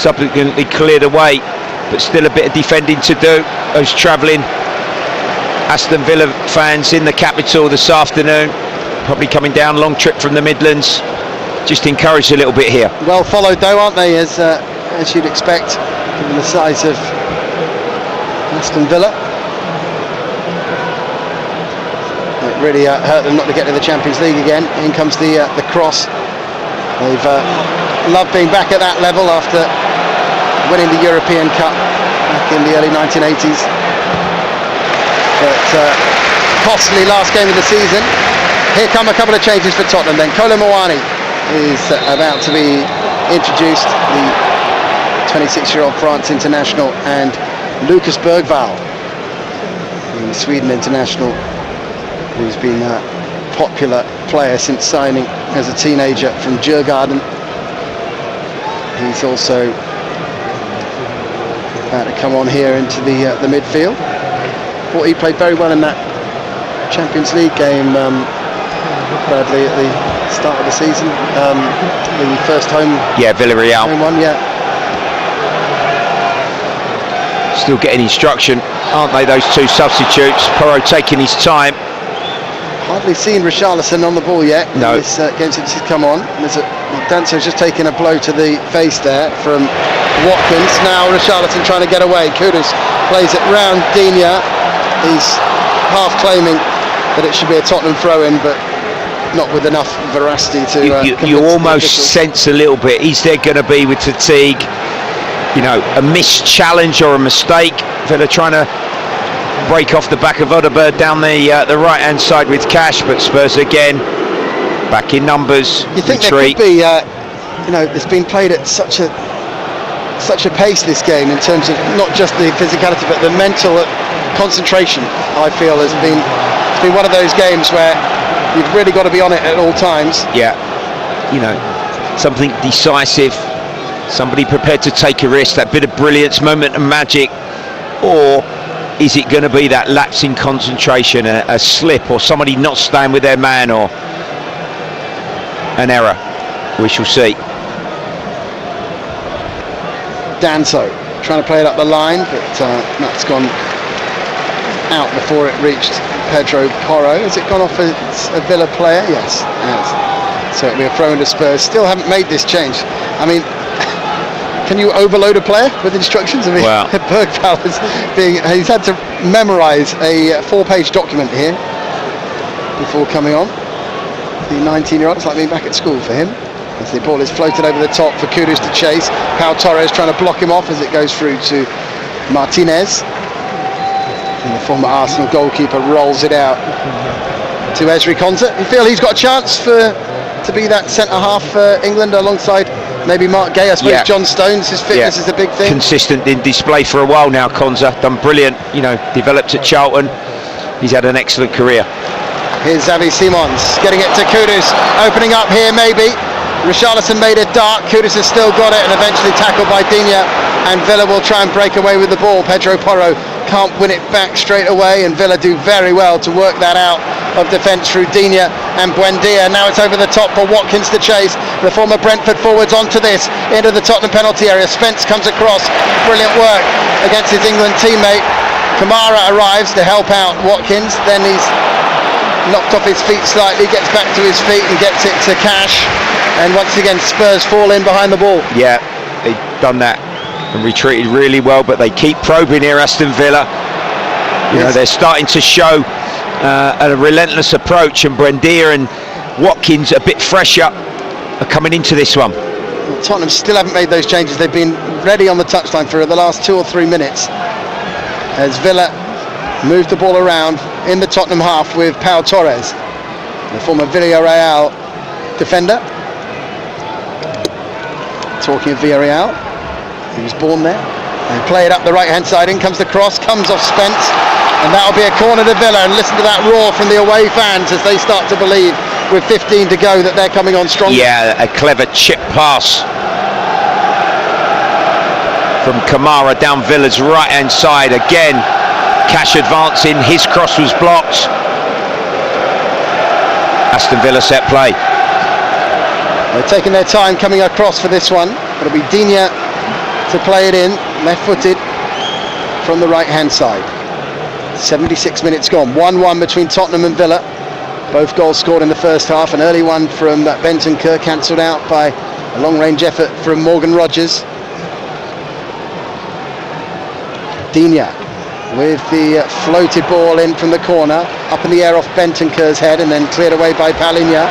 subsequently cleared away, but still a bit of defending to do. Those travelling Aston Villa fans in the capital this afternoon, probably coming down, long trip from the Midlands, just encouraged a little bit here. Well followed though, aren't they, as you'd expect. given the size of Aston Villa. It really hurt them not to get to the Champions League again. In comes the cross. They've loved being back at that level after winning the European Cup back in the early 1980s. But costly last game of the season. Here come a couple of changes for Tottenham then. Kolo Muani is about to be introduced, the 26-year-old France international, and Lucas Bergvall, the Sweden international, who's been a popular player since signing as a teenager from Djurgården. He's also about to come on here into the midfield. Thought he played very well in that Champions League game, Bradley, at the start of the season. The first home. Yeah, Villarreal. Home one, yeah. Still getting instruction, aren't they, those two substitutes? Porro taking his time. Hardly seen Richarlison on the ball yet in this game since he's come on. Danso's just taken a blow to the face there from Watkins. Now Richarlison trying to get away. Kudus plays it round Digne. He's half claiming that it should be a Tottenham throw-in, but not with enough veracity to you almost sense a little bit, is there going to be with Fatigue, you know, a missed challenge or a mistake? Villa trying to break off the back of Odegaard down the right hand side with Cash, but Spurs again back in numbers. You think retreat. There could be, you know, it's been played at such a pace, this game, in terms of not just the physicality but the mental concentration. I feel it's been one of those games where you've really got to be on it at all times. Yeah, you know, something decisive, somebody prepared to take a risk, that bit of brilliance, moment of magic, or is it going to be that lapse in concentration, a slip, or somebody not staying with their man, or an error? We shall see. Danso trying to play it up the line, but that's gone out before it reached Pedro Porro. Has it gone off a Villa player? Yes, it has. So it'll be a throw into Spurs. Still haven't made this change. I mean, can you overload a player with instructions? I mean, well, Bergvall he's had to memorise a 4-page document here before coming on. The 19-year-old, it's like being back at school for him. As the ball is floated over the top for Kudus to chase. Pau Torres trying to block him off as it goes through to Martinez. And the former Arsenal goalkeeper rolls it out to Ezri Konsa. You feel he's got a chance to be that centre-half for England alongside maybe Mark Gay? I suppose John Stones, his fitness is a big thing. Consistent in display for a while now, Konsa. Done brilliant, you know, developed at Charlton. He's had an excellent career. Here's Xavi Simons getting it to Kudus, opening up here maybe. Richarlison made it dark, Kudus has still got it, and eventually tackled by Digne, and Villa will try and break away with the ball. Pedro Porro can't win it back straight away, and Villa do very well to work that out of defence through Digne and Buendia. Now it's over the top for Watkins to chase. The former Brentford forwards onto this, into the Tottenham penalty area. Spence comes across, brilliant work against his England teammate. Kamara arrives to help out Watkins, then he's knocked off his feet slightly, gets back to his feet and gets it to Cash, and once again Spurs fall in behind the ball. Yeah, they've done that and retreated really well, but they keep probing here, Aston Villa. You know, they're starting to show a relentless approach, and Buendia and Watkins, a bit fresher, are coming into this one. Well, Tottenham still haven't made those changes. They've been ready on the touchline for the last 2 or 3 minutes as Villa move the ball around in the Tottenham half with Pau Torres, the former Villarreal defender. Talking of Villarreal, he was born there. They play it up the right hand side, in comes the cross, comes off Spence, and that'll be a corner to Villa. And listen to that roar from the away fans as they start to believe, with 15 to go, that they're coming on strong. Yeah, a clever chip pass from Kamara down Villa's right hand side. Again, Cash advancing, his cross was blocked. Aston Villa set play. They're taking their time coming across for this one. It'll be Digne to play it in, left-footed from the right-hand side. 76 minutes gone. 1-1 between Tottenham and Villa. Both goals scored in the first half. An early one from Bentancur, cancelled out by a long-range effort from Morgan Rogers. Digne with the floated ball in from the corner, up in the air off Bentancur's head and then cleared away by Palinha.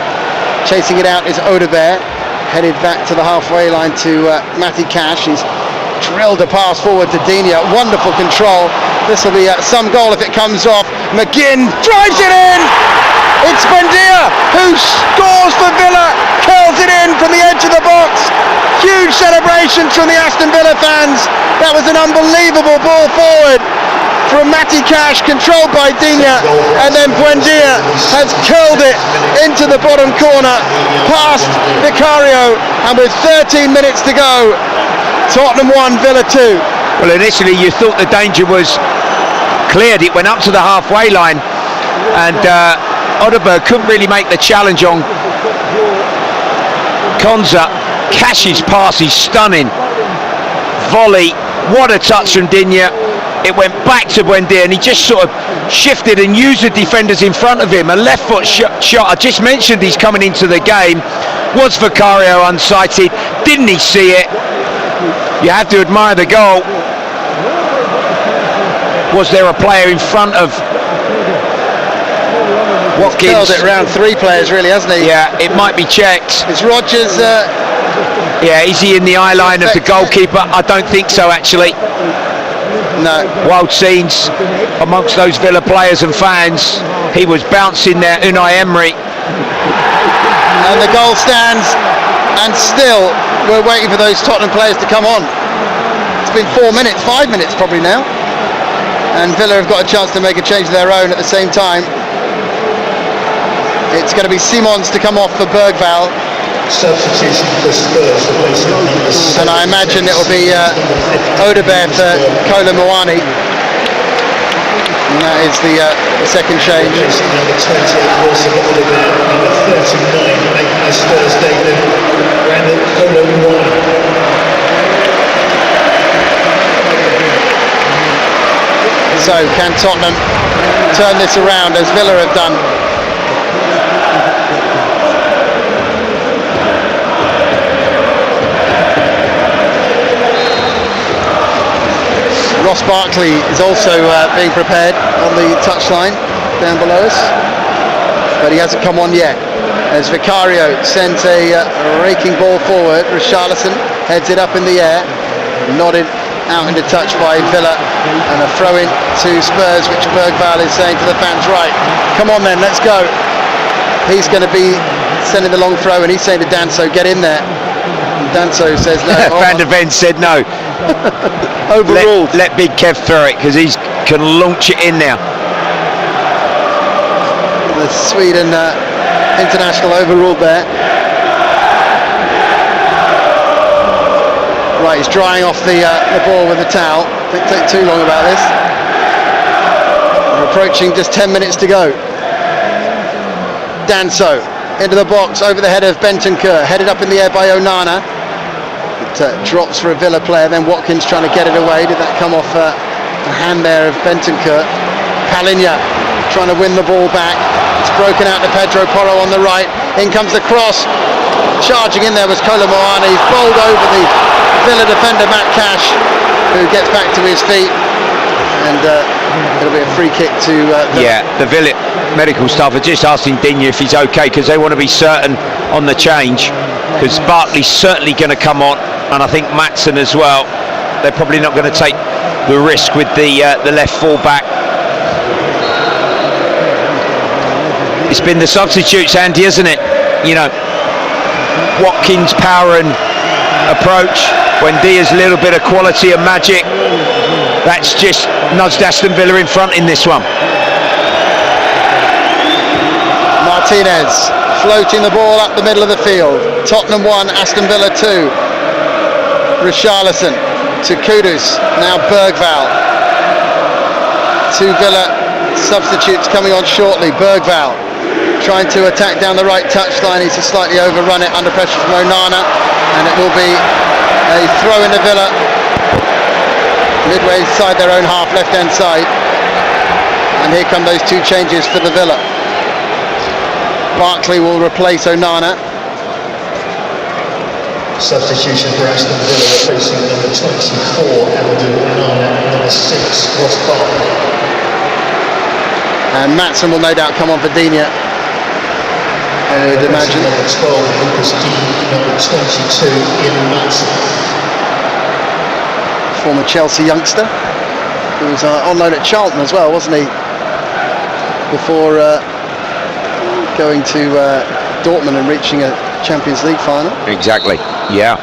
Chasing it out is Audebert, headed back to the halfway line to Matty Cash. He's drilled a pass forward to Digne. Wonderful control. This will be some goal if it comes off. McGinn drives it in. It's Buendia who scores for Villa, curls it in from the edge of the box. Huge celebrations from the Aston Villa fans. That was an unbelievable ball forward from Matty Cash, controlled by Digne, and then Buendia has curled it into the bottom corner, past Vicario, and with 13 minutes to go, Tottenham 1, Villa 2. Well, initially you thought the danger was cleared. It went up to the halfway line, and Audebert couldn't really make the challenge on Konza. Cash's pass is stunning. Volley, what a touch from Digne. It went back to Buendia, and he just sort of shifted and used the defenders in front of him. A left foot shot. I just mentioned he's coming into the game. Was Vicario unsighted? Didn't he see it? You have to admire the goal. Was there a player in front of Watkins? He's curled it around three players, really, hasn't he? Yeah, it might be checked. Is Rodgers... yeah, is he in the eye line of the goalkeeper? I don't think so, actually. No. Wild scenes amongst those Villa players and fans. He was bouncing there, Unai Emery. And the goal stands, and still we're waiting for those Tottenham players to come on. It's been 4 minutes, 5 minutes probably now. And Villa have got a chance to make a change of their own at the same time. It's going to be Simons to come off for Bergvall. Substitution for Spurs replacing the and I imagine it will be Audebert for Kolo Muani. And that is the second change. Number 20, Wilson Audebert, number 39, making his Spurs debut, Randall Kolo Muani. So can Tottenham turn this around as Villa have done? Ross Barkley is also being prepared on the touchline down below us, but he hasn't come on yet. As Vicario sends a raking ball forward, Richarlison heads it up in the air, nodded out into touch by Villa, and a throw in to Spurs, which Bergvall is saying to the fans, right, come on then, let's go. He's going to be sending the long throw, and he's saying to Danso, get in there. And Danso says no. Van der Ven said no. Overruled. Let Big Kev throw it, because he can launch it in now. The Sweden international overruled there. Right, he's drying off the ball with a towel. Don't take too long about this. We're approaching just 10 minutes to go. Danso into the box, over the head of Bentancur, headed up in the air by Onana. It drops for a Villa player, then Watkins trying to get it away. Did that come off the hand there of Bentancur? Palinha trying to win the ball back. It's broken out to Pedro Porro on the right. In comes the cross. Charging in there was Kolo Muani. He's bowled over the Villa defender Matt Cash, who gets back to his feet, and it'll be a free kick to the Villa medical staff are just asking Digne if he's okay, because they want to be certain on the change, because Barkley's certainly going to come on, and I think Maatsen as well. They're probably not going to take the risk with the left full back. It's been the substitutes, Andy, isn't it? You know, Watkins' power and approach, Buendia's little bit of quality and magic. That's just nudged Aston Villa in front in this one. Martinez floating the ball up the middle of the field. Tottenham 1, Aston Villa 2. Richarlison to Kudus, now Bergvall. Two Villa substitutes coming on shortly. Bergvall trying to attack down the right touchline. He's slightly overrun it under pressure from Onana, and it will be a throw into Villa midway inside their own half, left hand side. And here come those two changes for the Villa. Barkley will replace Onana. Substitution for Aston Villa, replacing number 24, Amadou Onana, and number 6, Hotspur. And Maatsen will no doubt come on for Digne. I would imagine. Number 12, Lucas Digne, number 22, Ian Maatsen. Former Chelsea youngster, who was on loan at Charlton as well, wasn't he? Before going to Dortmund and reaching a Champions League final. Exactly, yeah.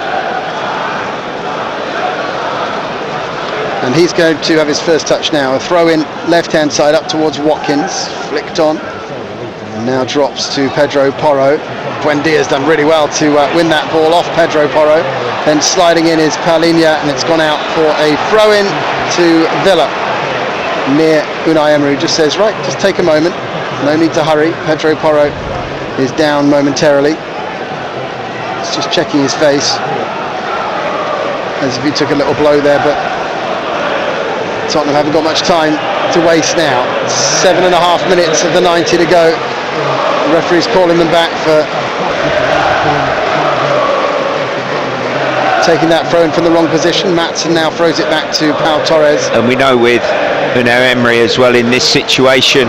And he's going to have his first touch now. A throw in left-hand side up towards Watkins, flicked on. And now drops to Pedro Porro. Buendia's done really well to win that ball off Pedro Porro. Then sliding in is Paulinho, and it's gone out for a throw-in to Villa. Near Unai Emery, just says, right, just take a moment. No need to hurry. Pedro Porro is down momentarily. He's just checking his face, as if he took a little blow there, but Tottenham haven't got much time to waste now. 7.5 minutes of the 90 to go. The referee's calling them back for taking that throw in from the wrong position. Maatsen now throws it back to Pau Torres. And we know with Unai Emery as well in this situation,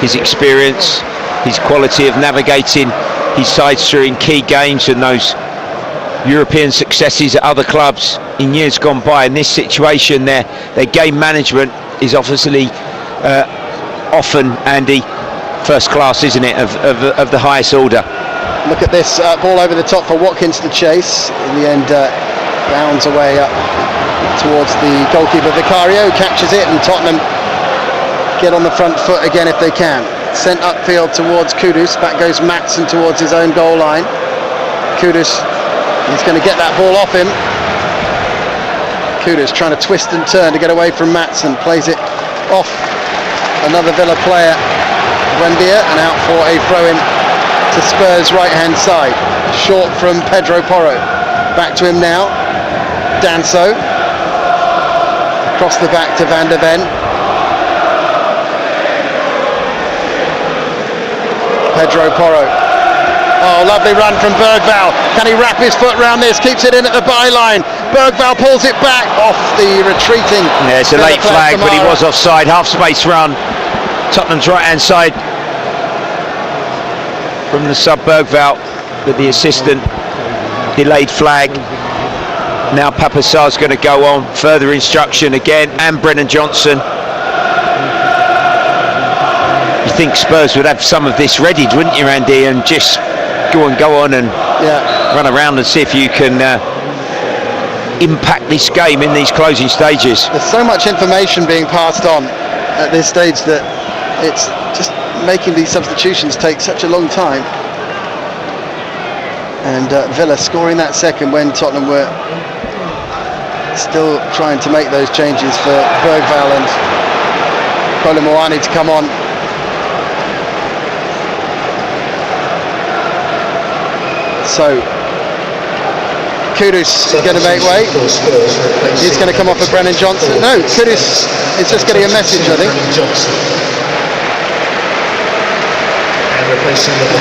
his experience, his quality of navigating his sides through in key games and those European successes at other clubs in years gone by. In this situation, their game management is obviously often, Andy, first class, isn't it, of the highest order. Look at this ball over the top for Watkins to chase. In the end, bounds away up towards the goalkeeper Vicario, who catches it, and Tottenham get on the front foot again if they can. Sent upfield towards Kudus. Back goes Maatsen towards his own goal line. Kudus is going to get that ball off him. Kudus trying to twist and turn to get away from Maatsen. Plays it off another Villa player, Buendia, and out for a throw-in to Spurs' right-hand side. Short from Pedro Porro. Back to him now. Danso. Across the back to Van der Ven. Pedro Porro. Oh, lovely run from Bergvall. Can he wrap his foot round this? Keeps it in at the byline. Bergvall pulls it back off the retreating. Yeah, it's a late flag, but he was offside. Half space run. Tottenham's right-hand side from the sub Bergvall, but the assistant delayed flag. Now Papassar's going to go on. Further instruction again, and Brennan Johnson. You think Spurs would have some of this readied, wouldn't you, Andy, and just go on and run around and see if you can impact this game in these closing stages. There's so much information being passed on at this stage that it's just making these substitutions take such a long time. And Villa scoring that second when Tottenham were still trying to make those changes for Bergvall and Kolo Muani to come on. So Kudus is going to make way. He's going to come off of Brennan Johnson. No, Kudus is just getting a message, I think.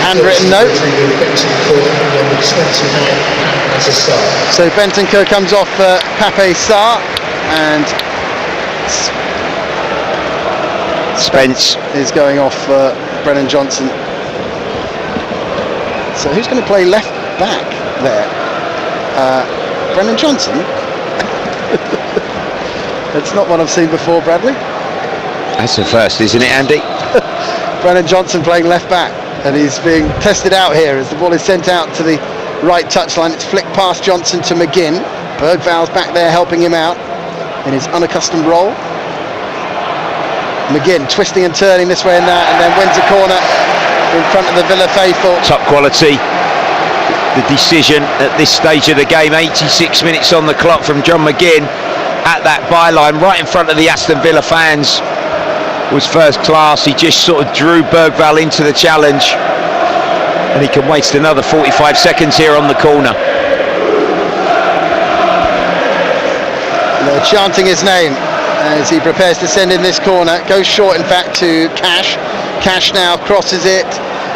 Handwritten note. So Bentancur comes off Pape Sarr, and Spence is going off Brennan Johnson. So who's going to play left back there? Brennan Johnson? That's not what I've seen before, Bradley. That's the first, isn't it, Andy? Brennan Johnson playing left back, and he's being tested out here as the ball is sent out to the right touchline. It's flicked past Johnson to McGinn. Bergvall's back there helping him out in his unaccustomed role. McGinn twisting and turning this way and that, and then wins a corner in front of the Villa faithful. Top quality. The decision at this stage of the game, 86 minutes on the clock from John McGinn at that byline right in front of the Aston Villa fans, was first class. He just sort of drew Bergvall into the challenge, and he can waste another 45 seconds here on the corner. They're chanting his name as he prepares to send in this corner. Goes short in fact to Cash. Cash now crosses it,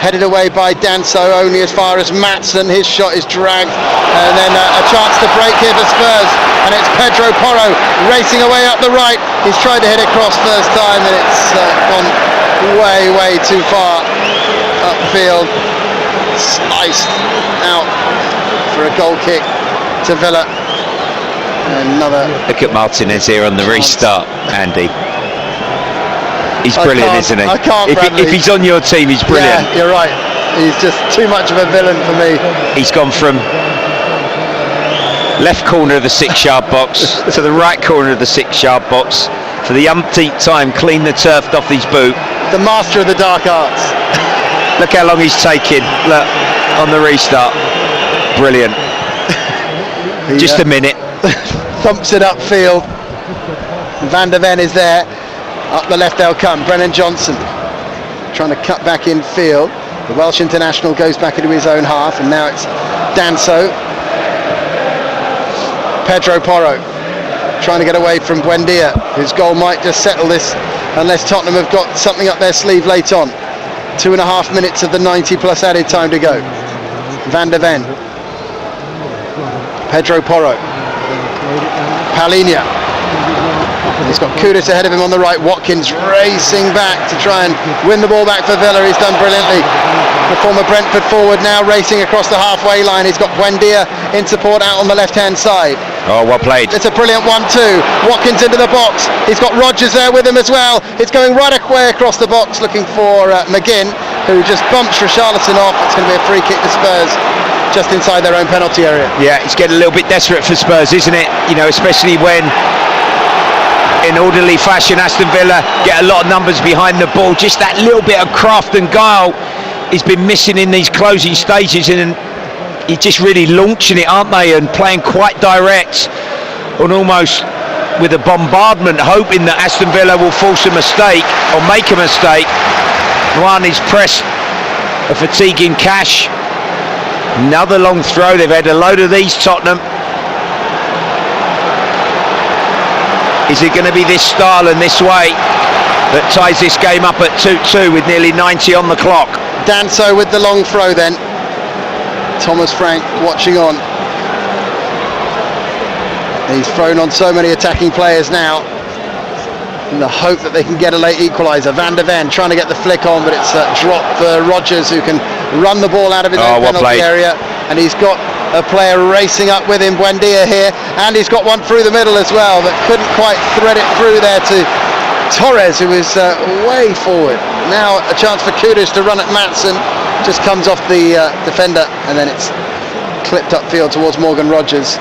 headed away by Danso, only as far as Maatsen. His shot is dragged, and then a chance to break here for Spurs, and it's Pedro Porro racing away up the right. He's tried to hit it across first time, and it's gone way too far upfield. Sliced out for a goal kick to Villa. Another. Look at Martinez here on the restart, Andy. He's brilliant, isn't he? I can't. If he's on your team, he's brilliant. Yeah, you're right. He's just too much of a villain for me. He's gone from left corner of the 6-yard box to the right corner of the 6-yard box for the umpteenth time. Clean the turf off his boot. The master of the dark arts. Look how long he's taking. Look on the restart. Brilliant. Just a minute. Thumps it upfield. Van der Ven is there. Up the left they'll come. Brennan Johnson trying to cut back in field. The Welsh international goes back into his own half, and now it's Danso. Pedro Porro trying to get away from Buendia, whose goal might just settle this unless Tottenham have got something up their sleeve late on. 2.5 minutes of the 90 plus added time to go. Van der Ven. Pedro Porro. Palhinha. He's got Kudus ahead of him on the right. Watkins racing back to try and win the ball back for Villa. He's done brilliantly. The former Brentford forward now racing across the halfway line. He's got Buendia in support out on the left-hand side. Oh, well played. It's a brilliant 1-2. Watkins into the box. He's got Rodgers there with him as well. It's going right away across the box looking for McGinn, who just bumps Richarlison off. It's going to be a free kick to Spurs just inside their own penalty area. Yeah, it's getting a little bit desperate for Spurs, isn't it? You know, especially when in orderly fashion Aston Villa get a lot of numbers behind the ball. Just that little bit of craft and guile has been missing in these closing stages, and you're just really launching it, aren't they, and playing quite direct and almost with a bombardment, hoping that Aston Villa will force a mistake or make a mistake. One is pressed, a fatiguing Cash. Another long throw. They've had a load of these, Tottenham. Is it going to be this style and this way that ties this game up at 2-2 with nearly 90 on the clock? Danso with the long throw then. Thomas Frank watching on. He's thrown on so many attacking players now in the hope that they can get a late equaliser. Van der Ven trying to get the flick on, but it's a drop for Rodgers, who can run the ball out of his own penalty area. And he's got a player racing up with him, Buendia here, and he's got one through the middle as well, but couldn't quite thread it through there to Torres, who is way forward. Now a chance for Kudus to run at Maatsen, just comes off the defender, and then it's clipped upfield towards Morgan Rodgers.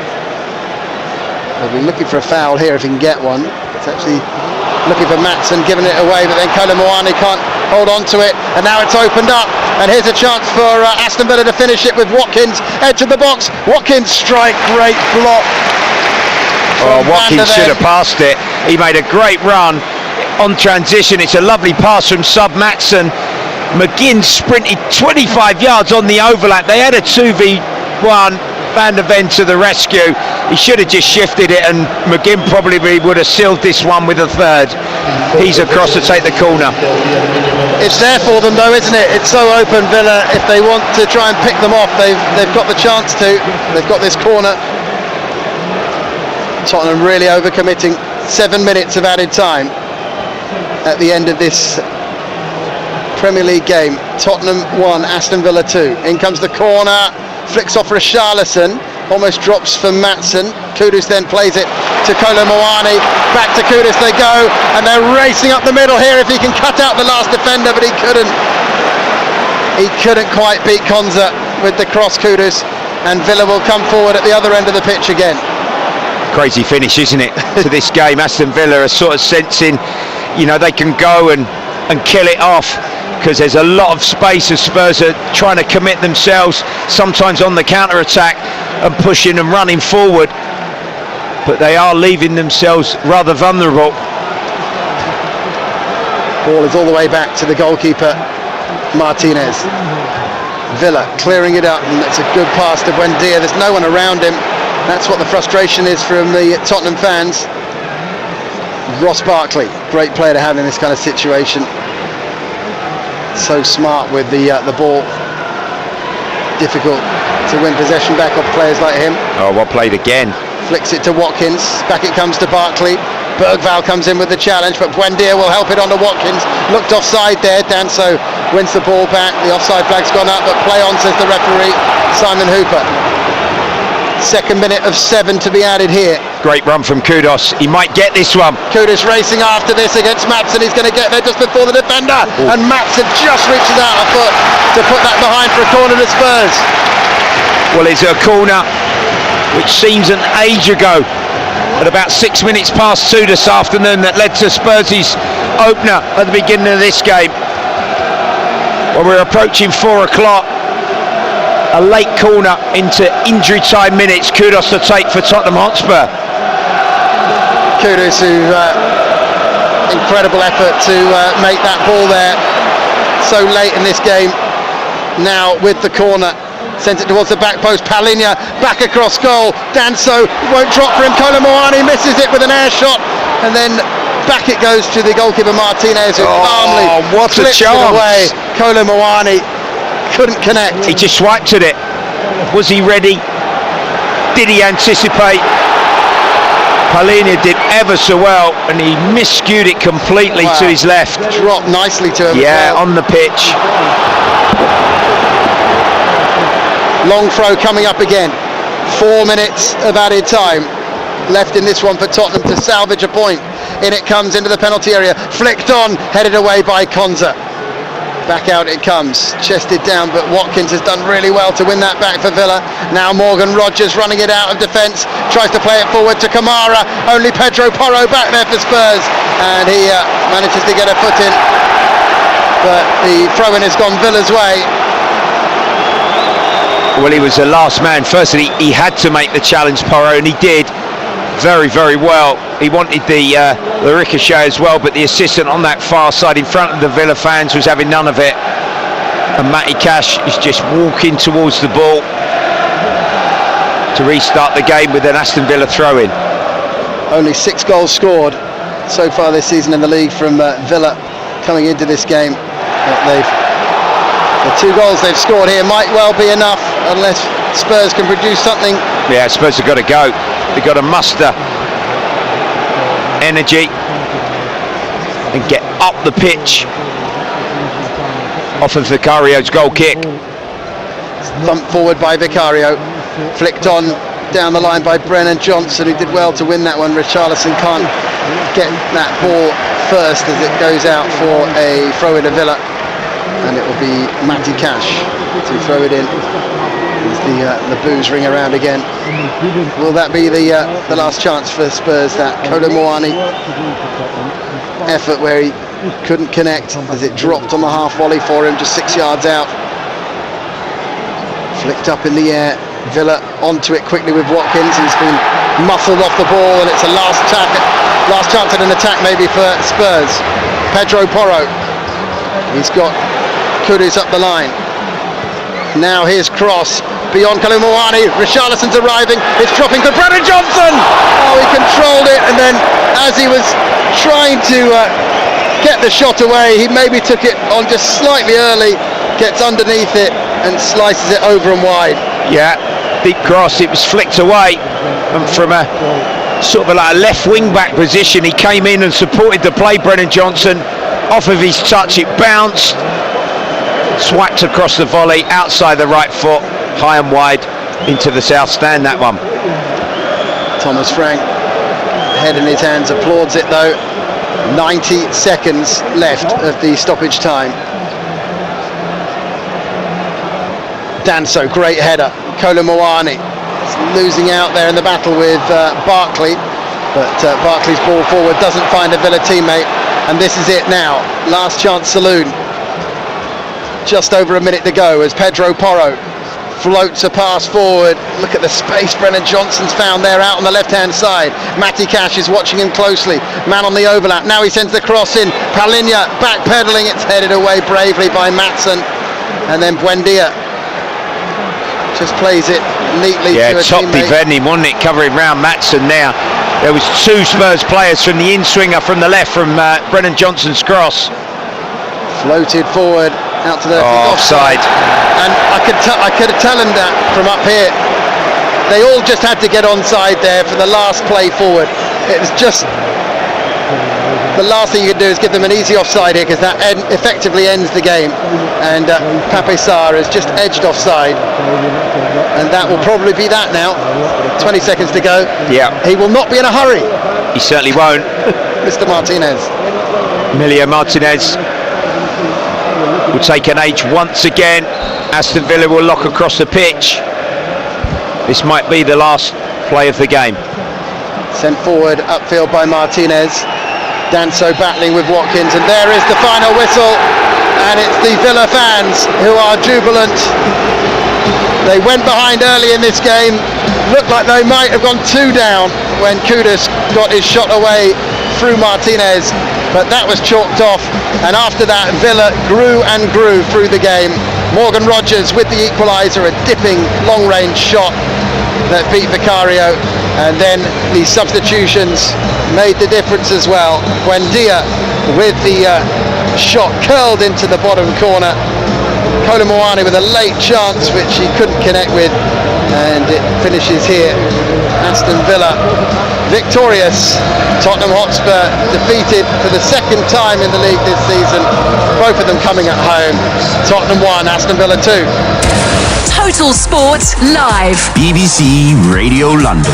They'll be looking for a foul here if he can get one. It's actually looking for Maatsen, giving it away, but then Kolo Muani can't hold on to it, and now it's opened up, and here's a chance for Aston Villa to finish it with Watkins, edge of the box. Watkins strike, great block. Oh, Watkins should have passed it. He made a great run on transition. It's a lovely pass from sub Maatsen. McGinn sprinted 25 yards on the overlap. They had a 2v1. Van der Ven to the rescue. He should have just shifted it, and McGinn probably would have sealed this one with a third. He's across to take the corner. It's there for them though, isn't it? It's so open, Villa. If they want to try and pick them off, they've got the chance to. They've got this corner. Tottenham really overcommitting. 7 minutes of added time at the end of this Premier League game. Tottenham 1, Aston Villa 2. In comes the corner. Flicks off Richarlison, almost drops for Maatsen. Kudus then plays it to Kolo Muani. Back to Kudus they go, and they're racing up the middle here if he can cut out the last defender, but he couldn't. He couldn't quite beat Konza with the cross, Kudus, and Villa will come forward at the other end of the pitch again. Crazy finish, isn't it, to this game? Aston Villa are sort of sensing, you know, they can go and kill it off, because there's a lot of space as Spurs are trying to commit themselves, sometimes on the counter-attack and pushing and running forward, but they are leaving themselves rather vulnerable. Ball is all the way back to the goalkeeper, Martinez. Villa clearing it up, and it's a good pass to Buendia. There's no one around him. That's what the frustration is from the Tottenham fans. Ross Barkley, great player to have in this kind of situation. So smart with the ball. Difficult to win possession back off players like him. Oh, well played again. Flicks it to Watkins. Back it comes to Barkley. Bergvall comes in with the challenge, but Buendia will help it on to Watkins. Looked offside there. Danso wins the ball back. The offside flag's gone up, but play on, says the referee, Simon Hooper. Second minute of 7 to be added here. Great run from Kudus. He might get this one. Kudus racing after this against Maatsen. He's going to get there just before the defender. Ooh. And Maatsen just reaches out a foot to put that behind for a corner to Spurs. Well, it's a corner which seems an age ago. At about 6 minutes past 2 this afternoon, that led to Spurs' opener at the beginning of this game. When we're approaching 4 o'clock, a late corner into injury time minutes. Kudus to take for Tottenham Hotspur. Kudus, who incredible effort to make that ball there so late in this game. Now with the corner, sends it towards the back post. Palinha back across goal. Danso won't drop for him. Kolomoani misses it with an air shot, and then back it goes to the goalkeeper Martinez, who calmly flips it away. Kolomoani couldn't connect. He just swiped at it. Was he ready? Did he anticipate? Palinha did ever so well, and he miscued it completely to his left. Dropped nicely to him. Yeah, on the pitch. Long throw coming up again. 4 minutes of added time left in this one for Tottenham to salvage a point. In it comes into the penalty area. Flicked on, headed away by Konza. Back out it comes, chested down, but Watkins has done really well to win that back for Villa. Now Morgan Rogers running it out of defence, tries to play it forward to Kamara. Only Pedro Porro back there for Spurs, and he manages to get a foot in, but the throw-in has gone Villa's way. Well, he was the last man. Firstly, he had to make the challenge, Porro, and he did very, very well. He wanted the ricochet as well, but the assistant on that far side in front of the Villa fans was having none of it. And Matty Cash is just walking towards the ball to restart the game with an Aston Villa throw-in. Only 6 goals scored so far this season in the league from Villa coming into this game. The 2 goals they've scored here might well be enough unless Spurs can produce something. Yeah, Spurs have got to go. They've got to muster energy and get up the pitch off of Vicario's goal kick. Thumped forward by Vicario, flicked on down the line by Brennan Johnson, who did well to win that one. Richarlison can't get that ball first as it goes out for a throw in to Villa, and it will be Matty Cash to throw it in. The boos ring around again. Will that be the last chance for Spurs? That Kolomoani effort where he couldn't connect as it dropped on the half volley for him, just 6 yards out. Flicked up in the air. Villa onto it quickly with Watkins, who's been muscled off the ball, and it's a last chance at an attack maybe for Spurs. Pedro Porro. He's got Kudus up the line. Now here's cross beyond Kolomoani. Richarlison's arriving. It's dropping to Brennan Johnson. Oh, he controlled it, and then as he was trying to get the shot away, he maybe took it on just slightly early, gets underneath it and slices it over and wide. Yeah, deep cross. It was flicked away, and from a sort of like a left wing back position, he came in and supported the play. Brennan Johnson, off of his touch, it bounced, swiped across the volley, outside the right foot, high and wide into the south stand, that one. Thomas Frank, head in his hands, applauds it though. 90 seconds left of the stoppage time. Danso, great header. Kolomoani losing out there in the battle with Barkley, but Barkley's ball forward doesn't find a Villa teammate, and this is it now. Last chance saloon. Just over a minute to go as Pedro Porro floats a pass forward. Look at the space Brennan Johnson's found there out on the left-hand side. Matty Cash is watching him closely. Man on the overlap. Now he sends the cross in. Palinha backpedaling. It's headed away bravely by Maatsen. And then Buendia just plays it neatly to a top teammate. defending, wasn't it? Covering round Maatsen there. There was 2 Spurs players from the in-swinger from the left from Brennan Johnson's cross. Floated forward out to the offside. And I could tell them that from up here. They all just had to get onside there for the last play forward. It was just the last thing you could do is give them an easy offside here, because that effectively ends the game. And Pape Sarr has just edged offside, and that will probably be that now. 20 seconds to go. Yeah. He will not be in a hurry. He certainly won't. Mr. Martinez. Emilio Martinez will take an age once again. Aston Villa will lock across the pitch. This might be the last play of the game. Sent forward upfield by Martinez. Danso battling with Watkins, and there is the final whistle, and it's the Villa fans who are jubilant. They went behind early in this game, looked like they might have gone 2 down when Kudus got his shot away through Martinez, but that was chalked off, and after that Villa grew and grew through the game. Morgan Rogers with the equaliser, a dipping long-range shot that beat Vicario, and then the substitutions made the difference as well. Buendia with the shot curled into the bottom corner. Kolo Muani with a late chance which he couldn't connect with, and it finishes here. Aston Villa victorious. Tottenham Hotspur defeated for the second time in the league this season, both of them coming at home. Tottenham 1, Aston Villa 2. Total Sport Live. BBC Radio London.